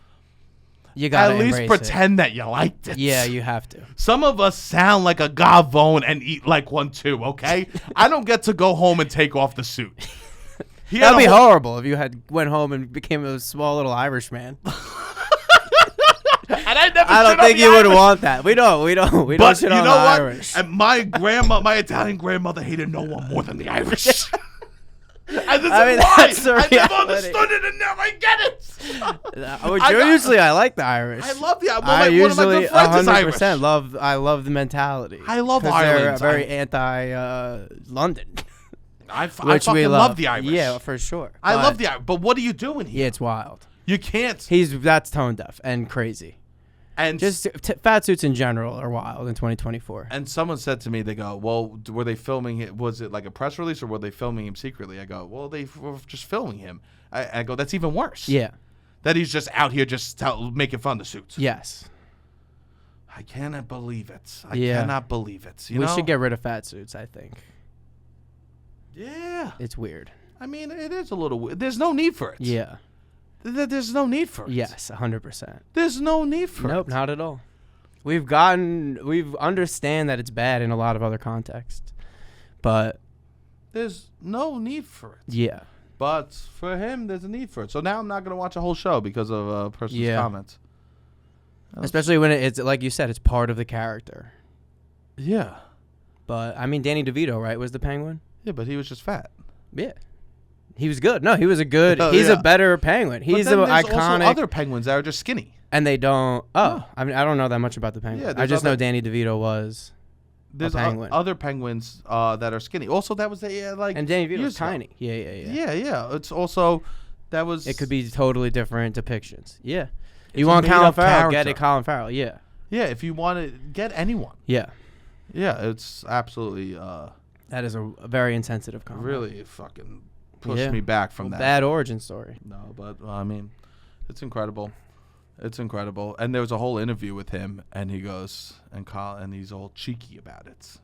You gotta at least embrace pretend that you liked it. Yeah, you have to. Some of us sound like a gavone and eat like one too, okay? I don't get to go home and take off the suit. That'd be horrible if you went home and became a small little Irish man. And I don't think you would want that. We don't shit on the Irish. And my Italian grandmother hated no one more than the Irish. And this is why I never understood it, and now I get it. Usually I like the Irish. I love the Irish. I usually 100% I love the mentality. I love Ireland. They're very anti-London. I fucking love the Irish. Yeah, for sure. I love the Irish. But what are you doing here? Yeah, it's wild. You can't. That's tone deaf and crazy. And just fat suits in general are wild in 2024. And someone said to me, they go, well, were they filming it? Was it like a press release or were they filming him secretly? I go, well, they were just filming him. I go, that's even worse. Yeah. That he's just out here just making fun of suits. Yes. I cannot believe it. I cannot believe it. We should get rid of fat suits, I think. Yeah. It's weird. I mean, it is a little weird. There's no need for it. Yeah. There's no need for it. Yes, 100%. There's no need for it. Nope, not at all. We've understand that it's bad in a lot of other contexts, but there's no need for it. Yeah. But for him, there's a need for it. So now I'm not going to watch a whole show because of a person's comments. Especially when it's, like you said, it's part of the character. Yeah. But, I mean, Danny DeVito, right, was the Penguin? Yeah, but he was just fat. Yeah. He was good. No, he was a good. He's a better Penguin. He's an iconic. Also other Penguins that are just skinny. And they don't. Oh, I mean, I don't know that much about the Penguin. Yeah, I just know Danny DeVito was. There's penguin. Other penguins that are skinny. Also, that was like. And Danny DeVito's years ago. tiny. Yeah. Yeah. It's also that was. It could be totally different depictions. Yeah. It's You want a Colin made-up Farrell? Get character. it, Colin Farrell. Yeah. Yeah, if you want to get anyone. Yeah. Yeah, it's absolutely. That is a very insensitive comment. Really fucking pushed me back from that. Bad origin story. No, but I mean, it's incredible. It's incredible. And there was a whole interview with him, and he goes, and he's all cheeky about it.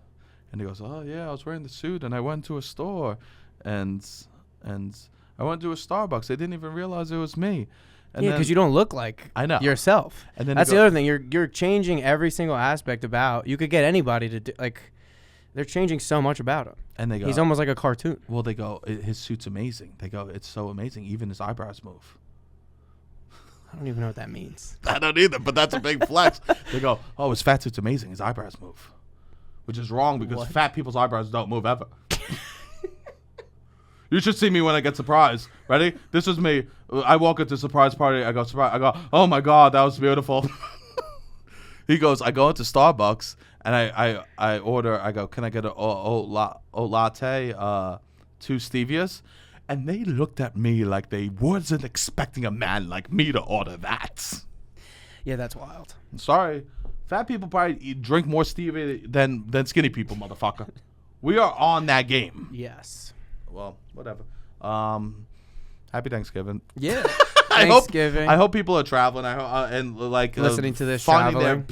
And he goes, oh, yeah, I was wearing the suit, and I went to a store, and I went to a Starbucks. They didn't even realize it was me. And yeah, because you don't look like yourself. And then that's the other thing. You're changing every single aspect about. You could get anybody to do, like, they're changing so much about him. And they go, he's almost like a cartoon. Well, they go, his suit's amazing. They go, it's so amazing. Even his eyebrows move. I don't even know what that means. I don't either, but that's a big flex. They go, oh, his fat suit's amazing. His eyebrows move. Which is wrong because fat people's eyebrows don't move ever. You should see me when I get surprised. Ready? This is me. I walk into surprise party. I go, surprise. I go, oh my God, that was beautiful. He goes, I go into Starbucks and I order, I go, can I get a oat latte, 2 stevias? And they looked at me like they wasn't expecting a man like me to order that. Yeah, that's wild. I'm sorry. Fat people probably drink more stevia than skinny people, motherfucker. We are on that game. Yes. Well, whatever. Happy Thanksgiving. Yeah. Thanksgiving. I hope people are traveling. And listening to this, finding traveling.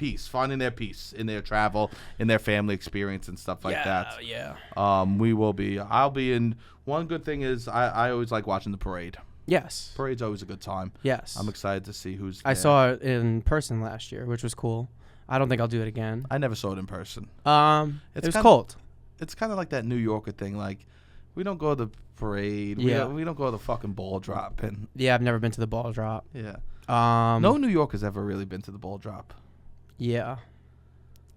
their peace in their travel, in their family experience and stuff like that. Yeah. We will be. I'll be in. One good thing is I always like watching the parade. Yes. Parade's always a good time. Yes. I'm excited to see who's there. I saw it in person last year, which was cool. I don't think I'll do it again. I never saw it in person. It was cold. It's kind of like that New Yorker thing. Like, we don't go to the parade. Yeah. We don't go to the fucking ball drop. And yeah, I've never been to the ball drop. Yeah. No New Yorker's ever really been to the ball drop. Yeah.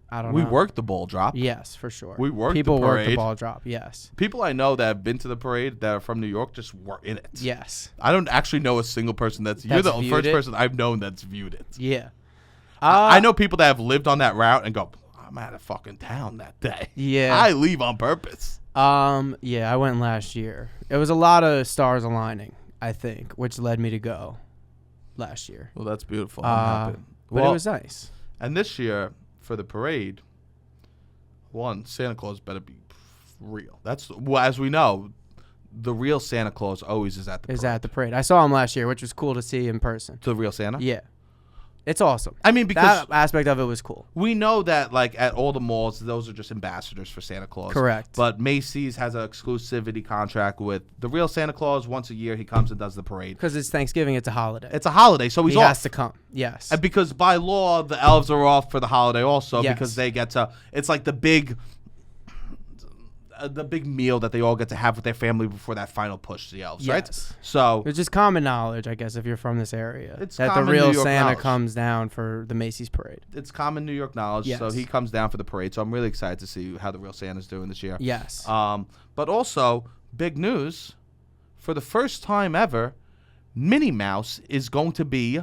I don't know. We worked the ball drop. Yes, for sure. We worked People the parade. work the ball drop, yes. People I know that have been to the parade that are from New York just were in it. Yes. I don't actually know a single person you're the first person I've known that's viewed it. Yeah. I know people that have lived on that route and go, I'm out of fucking town that day. Yeah. I leave on purpose. Yeah, I went last year. It was a lot of stars aligning, I think, which led me to go last year. Well, that's beautiful. I'm happy. But it was nice. And this year, for the parade, Santa Claus better be real. As we know, the real Santa Claus always is at the parade. I saw him last year, which was cool to see in person. The real Santa? Yeah. It's awesome. I mean, because that aspect of it was cool. We know that, like, at all the malls, those are just ambassadors for Santa Claus. Correct. But Macy's has an exclusivity contract with the real Santa Claus. Once a year, he comes and does the parade. Because it's Thanksgiving, it's a holiday. It's a holiday, so he has to come. Yes. And because by law, the elves are off for the holiday also, yes. because they get to. It's like the big meal that they all get to have with their family before that final push to the elves, right? So it's just common knowledge, I guess, if you're from this area, it's that the real Santa comes down for the Macy's parade. It's common New York knowledge, yes. So he comes down for the parade. So I'm really excited to see how the real Santa's doing this year. Yes. But also, big news, for the first time ever, Minnie Mouse is going to be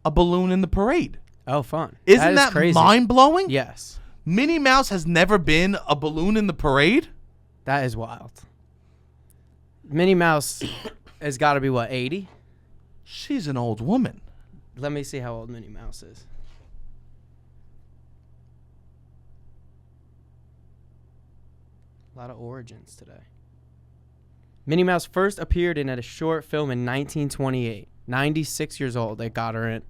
a balloon in the parade. Oh, fun. Isn't that crazy. mind-blowing? Yes. Minnie Mouse has never been a balloon in the parade? That is wild. Minnie Mouse has got to be, 80? She's an old woman. Let me see how old Minnie Mouse is. A lot of origins today. Minnie Mouse first appeared in a short film in 1928. 96 years old. They got her in.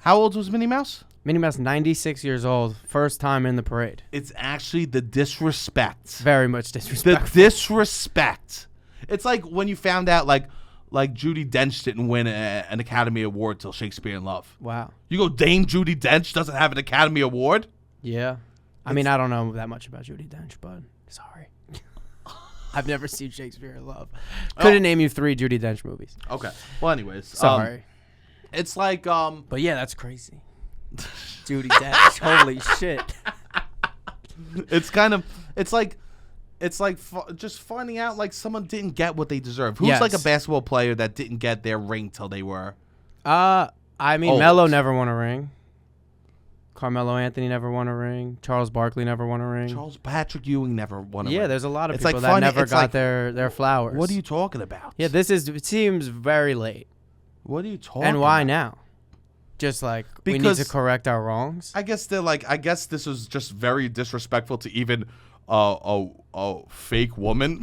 How old was Minnie Mouse? Minnie Mouse, 96 years old, first time in the parade. It's actually the disrespect. Very much disrespect. The disrespect. It's like when you found out, like Judi Dench didn't win an Academy Award till Shakespeare in Love. Wow. You go, Dame Judi Dench doesn't have an Academy Award? Yeah. I mean, I don't know that much about Judi Dench, but sorry. I've never seen Shakespeare in Love. Couldn't name you 3 Judi Dench movies. Okay. Well, anyways. Sorry. It's like... But yeah, that's crazy. Judi Dench. Holy shit. It's like just finding out like someone didn't get what they deserve. Who's like a basketball player that didn't get their ring till they were I mean, old? Melo never won a ring. Carmelo Anthony never won a ring. Charles Barkley never won a ring. Charles Patrick Ewing never won a ring. Yeah, there's a lot of It's people like that funny- never it's got like- their flowers. What are you talking about? Yeah, it seems very late. What are you talking And why about? now? Just like we need Because- to correct our wrongs. I guess this was just very disrespectful to even a fake woman.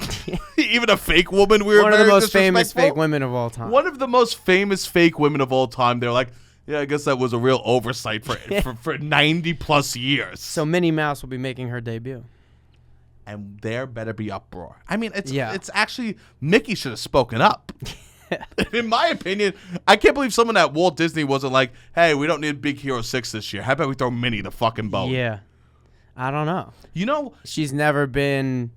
Even a fake woman. We were One of the very most famous disrespectful. fake women of all time. One of the most famous fake women of all time. They're like, yeah, I guess that was a real oversight for 90 plus years. So Minnie Mouse will be making her debut. And there better be uproar. I mean, it's Yeah. it's actually Mickey should have spoken up. In my opinion, I can't believe someone at Walt Disney wasn't like, hey, we don't need Big Hero 6 this year. How about we throw Minnie the fucking boat? Yeah. I don't know. You know, She's never been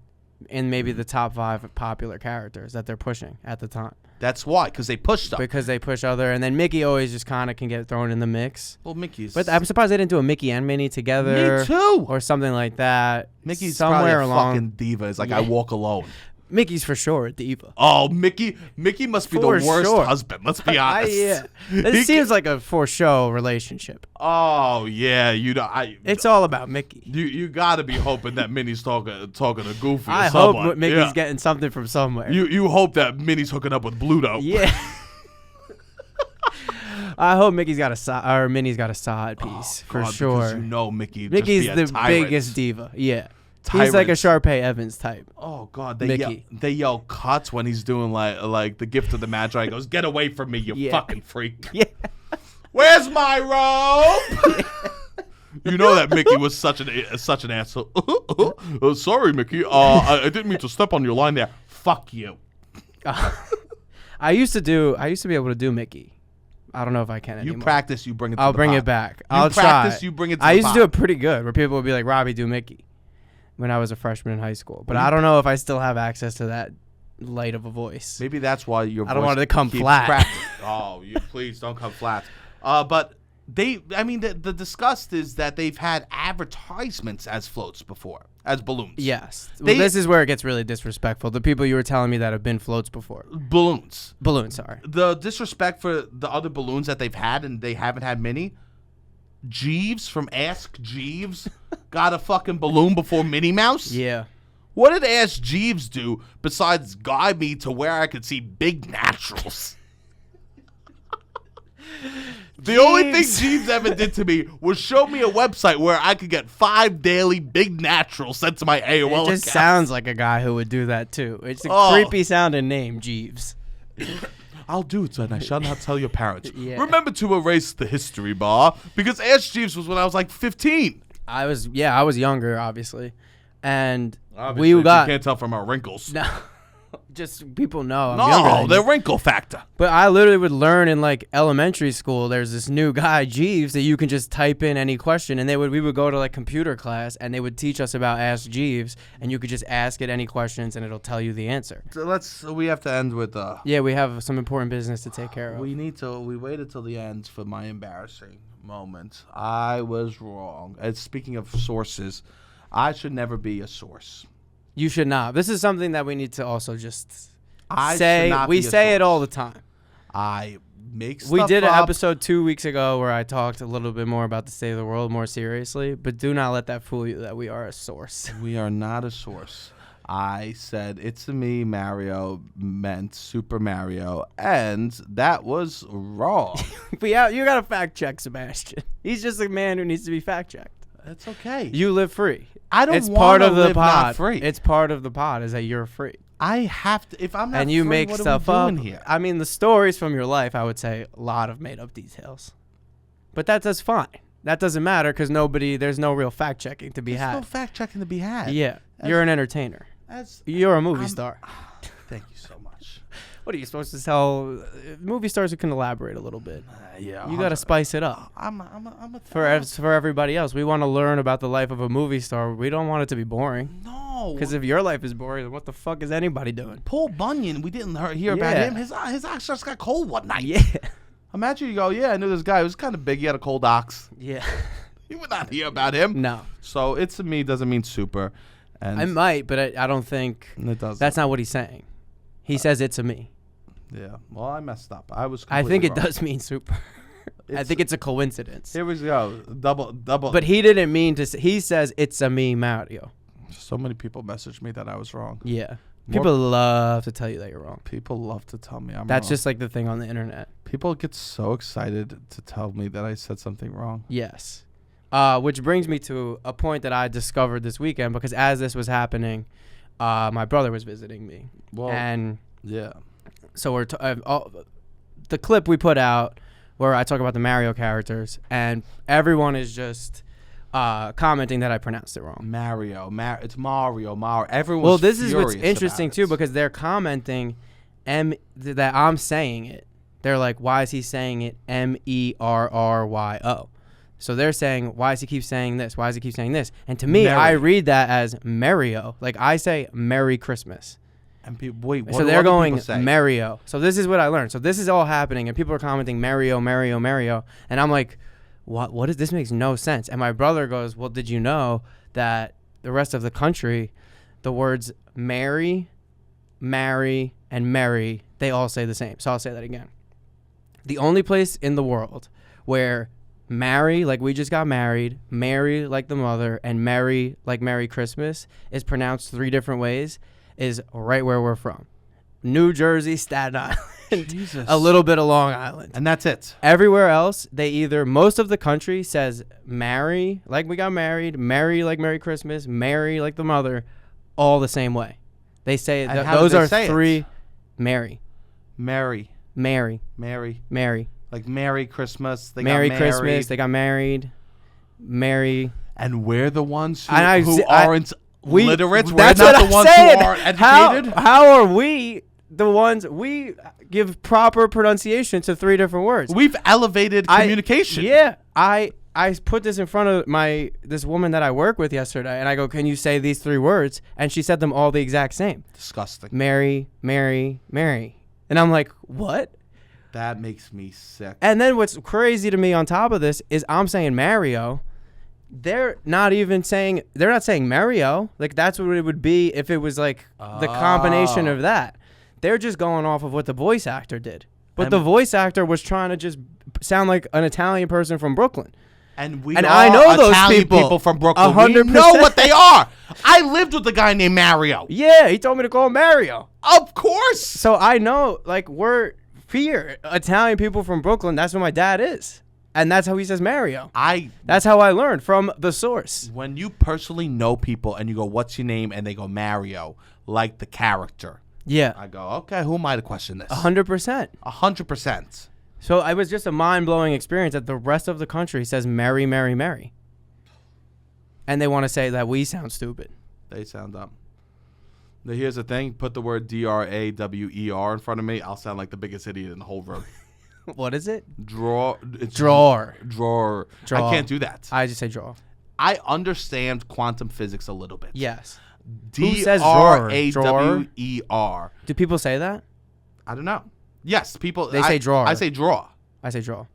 in maybe the top 5 popular characters that they're pushing at the time. that's why, because they pushed up. Because they push other, and then Mickey always just kind of can get thrown in the mix. Well, Mickey's. But I'm surprised they didn't do a Mickey and Minnie together. Me too. Or something like that. Mickey's somewhere probably a along. fucking diva. It's like, Yeah. I walk alone. Mickey's for sure a diva. Oh, Mickey must be For the worst sure. husband. Let's be honest. Yeah. He It seems like a for show relationship. Oh yeah, It's all about Mickey. you got to be hoping that Minnie's talking to Goofy. Or I hope someone. Mickey's Yeah. getting something from somewhere. You hope that Minnie's hooking up with Bluto. Yeah. I hope Mickey's got or Minnie's got a side piece for God, sure. Because you know Mickey. Mickey's just be a the tyrant. biggest diva. Yeah. He's like a Tyrant. Sharpay Evans type. Oh God, Mickey. they yell cuts when he's doing like the gift of the Magi. He goes, "Get away from me, you Yeah. fucking freak! Yeah. Where's my robe?" You know that Mickey was such an asshole. Sorry, Mickey. I didn't mean to step on your line there. Fuck you. I used to be able to do Mickey. I don't know if I can anymore. You practice, you bring it to I'll the bring pot. it back. You I'll practice, try. you bring it to I the used pot. to do it pretty good where people would be like, Robbie, do Mickey when I was a freshman in high school. But I don't know if I still have access to that light of a voice. Maybe that's why your I don't voice want it to come keeps flat. cracking. Oh, you please don't come flat. But the disgust is that they've had advertisements as floats before, as balloons. Yes. They- This is where it gets really disrespectful. The people you were telling me that have been floats before. Balloons. Balloons, sorry. The disrespect for the other balloons that they've had and they haven't had many. Jeeves from Ask Jeeves got a fucking balloon before Minnie Mouse. Yeah. What did Ask Jeeves do besides guide me to where I could see big naturals? The only thing Jeeves ever did to me was show me a website where I could get 5 daily big naturals sent to my AOL It just account. sounds like a guy who would do that too. It's a Oh. creepy sounding name, Jeeves. I'll do it, and I shall not tell your parents. Yeah. Remember to erase the history bar, because Ask Jeeves was when I was like 15. I was younger, obviously. And Obviously, we got you can't tell from our wrinkles. no, just people know I'm younger No, than the you. wrinkle factor. But I literally would learn in like elementary school. There's this new guy Jeeves that you can just type in any question, and we would go to like computer class, and they would teach us about Ask Jeeves, and you could just ask it any questions, and it'll tell you the answer. So we have to end with Yeah, we have some important business to take care of. we waited till the end for my embarrassing moment. I was wrong. And speaking of sources, I should never be a source. You should not. This is something that we need to also just I say. should not We be a say it source. all the time. I make stuff We did an up. episode 2 weeks ago where I talked a little bit more about the state of the world more seriously, but do not let that fool you that we are a source. We are not a source. I said It's a Me Mario meant Super Mario, and that was wrong. But yeah, you got to fact check Sebastian. He's just a man who needs to be fact checked. It's okay. You live free. I don't It's want part to of the live pod. not free. It's part of the pod is that you're free. I have to. If I'm not And you free, make what stuff are we up. doing here? I mean, the stories from your life, I would say a lot of made up details. But that's fine. That doesn't matter because there's no real fact checking to be There's had. no fact checking to be had. Yeah. You're an entertainer. As You're a movie I'm- star. Thank you so much. What are you supposed to tell movie stars who can elaborate a little bit? Yeah, You got to spice it up. I'm a For everybody else, we want to learn about the life of a movie star. We don't want it to be boring. No, Because if your life is boring, then what the fuck is anybody doing? Paul Bunyan, we didn't hear about Yeah. him. His ox just got cold one night. Yeah. Imagine you go, yeah, I knew this guy. He was kind of big. He had a cold ox. Yeah. You would not hear about him. No. So It's a Me doesn't mean super, and I might, but I don't think it doesn't. that's not what he's saying. He says it's a me. Yeah. Well, I messed up. I was. I think it completely does mean super. I think it's a coincidence. Here we go. Double. But he didn't mean to. He says it's a me, Mario. So many people messaged me that I was wrong. Yeah. People love to tell you that you're wrong. People love to tell me I'm wrong. That's just like the thing on the internet. People get so excited to tell me that I said something wrong. Yes. Which brings me to a point that I discovered this weekend, because as this was happening, my brother was visiting me. Well, and yeah. So we're the clip we put out where I talk about the Mario characters, and everyone is just commenting that I pronounced it wrong. It's Mario. Everyone's well, this is what's furious interesting about too, it. because they're commenting that I'm saying it. They're like, why is he saying it Merryo? So they're saying, why does he keep saying this? Why does he keep saying this? And to me, I read that as Mario. Like I say Merry Christmas. And people, wait, what so do they're other going people say? Mario. So this is what I learned. So this is all happening, and people are commenting Mario, and I'm like, what is this? Makes no sense. And my brother goes, well, did you know that the rest of the country, the words Mary, marry, and Mary, they all say the same. So I'll say that again. The only place in the world where marry, like we just got married, Mary, like the mother, and Merry, like Merry Christmas, is pronounced 3 different ways, is right where we're from. New Jersey, Staten Island, Jesus. a little bit of Long Island. And that's it. Everywhere else, most of the country says marry, like we got married, Merry, like Merry Christmas, Mary, like the mother, all the same way. They say those are 3. Mary. Like Merry Christmas. They Merry got Christmas. married. They got married. Mary. And we're the ones who aren't literate. We're that's not what the ones saying. who are educated. How are we the ones? We give proper pronunciation to 3 different words. We've elevated communication. I put this in front of this woman that I work with yesterday, and I go, can you say these 3 words? And she said them all the exact same. Disgusting. Mary, Mary, Mary. And I'm like, what? That makes me sick. And then what's crazy to me on top of this is I'm saying Mario. They're not saying Mario. Like that's what it would be if it was like the combination of that. They're just going off of what the voice actor did. But the voice actor was trying to just sound like an Italian person from Brooklyn. And I know those Italian people from Brooklyn. 100%. We know what they are. I lived with a guy named Mario. Yeah, he told me to call him Mario. Of course. So I know, like, we're here, Italian people from Brooklyn. That's what my dad is. And that's how he says Mario. That's how I learned from the source. When you personally know people and you go, what's your name? And they go, Mario, like the character. Yeah. I go, okay, who am I to question this? 100%. 100%. So it was just a mind-blowing experience that the rest of the country says Mary, Mary, Mary. And they want to say that we sound stupid. They sound dumb. Now, here's the thing. Put the word drawer in front of me. I'll sound like the biggest idiot in the whole room. What is it? Drawer. I can't do that. I just say draw. I understand quantum physics a little bit. Yes. Who says drawer? Do people say that? I don't know. Yes, people. They say drawer. I say draw. I say draw.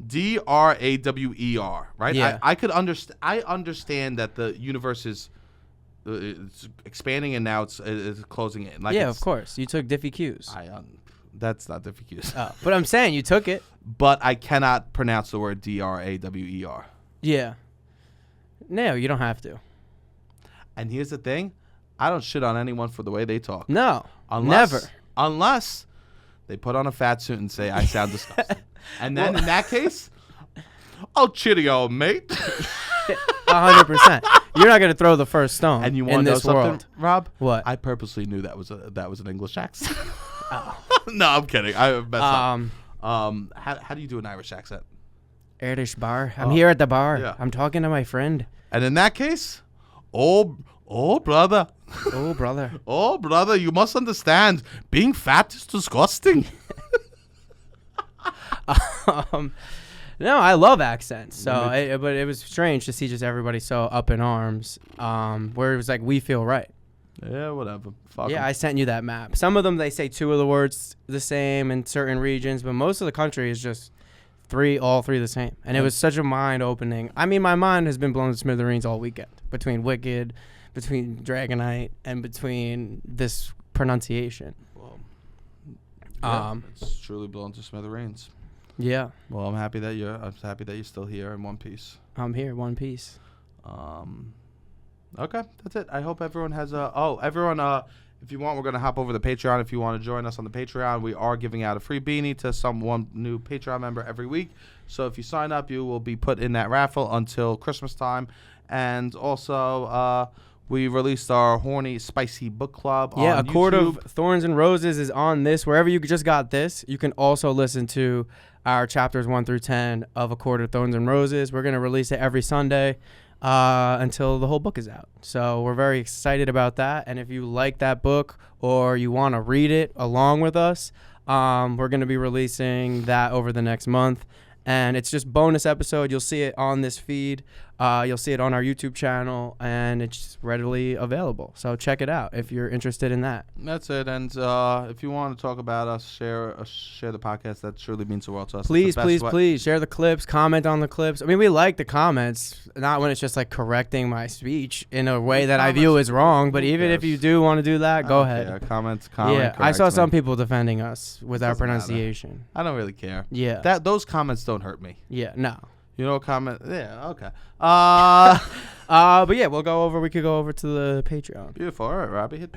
drawer, right? Yeah. I could understand. I understand that the universe is it's expanding and now it's closing in. Like yeah, of course. You took Diffie Q's. That's not Diffie Q's. Oh, but I'm saying you took it. But I cannot pronounce the word drawer. Yeah. No, you don't have to. And here's the thing. I don't shit on anyone for the way they talk. No, never. Unless they put on a fat suit and say, I sound disgusting. And then in that case, oh, chitty-o, mate. 100%. You're not going to throw the first stone and you in this know world. Rob? What? I purposely knew that was an English accent. Oh. No, I'm kidding. I messed up. How do you do an Irish accent? Irish bar. I'm here at the bar. Yeah. I'm talking to my friend. And in that case, oh brother. Oh brother. Oh brother, you must understand. Being fat is disgusting. No, I love accents. So, but it was strange to see just everybody so up in arms. Where it was like, we feel right. Yeah, whatever. Fuck yeah, 'em. I sent you that map. Some of them, they say 2 of the words the same in certain regions, but most of the country is just all three the same. And it was such a mind-opening. I mean, my mind has been blown to smithereens all weekend between Wicked, between Dragonite, and between this pronunciation. Well, yeah, it's truly blown to smithereens. Yeah. Well, I'm happy that you're still here in one piece. I'm here, one piece. Okay, that's it. I hope everyone has if you want, we're gonna hop over the Patreon. If you want to join us on the Patreon, we are giving out a free beanie to one new Patreon member every week. So if you sign up, you will be put in that raffle until Christmas time. And also, we released our Horny Spicy Book Club on Yeah, A Court YouTube. of Thorns and Roses is on this. Wherever you just got this, you can also listen to our chapters 1 through 10 of A Court of Thorns and Roses. We're going to release it every Sunday until the whole book is out. So we're very excited about that. And if you like that book or you want to read it along with us, we're going to be releasing that over the next month. And it's just bonus episode. You'll see it on this feed. You'll see it on our YouTube channel, and it's readily available. So check it out if you're interested in that. That's it. And if you want to talk about us, share the podcast. That truly means the world to us. Please share the clips, comment on the clips. I mean, we like the comments, not when it's just like correcting my speech in a way that I view as wrong. But even if you do want to do that, go ahead. Yeah, comment. Yeah, I saw some people defending us with our pronunciation. I don't really care. Yeah, those comments don't hurt me. Yeah, no. You know, comment. Yeah, okay. But yeah, we could go over to the Patreon. Beautiful. All right, Robbie, hit.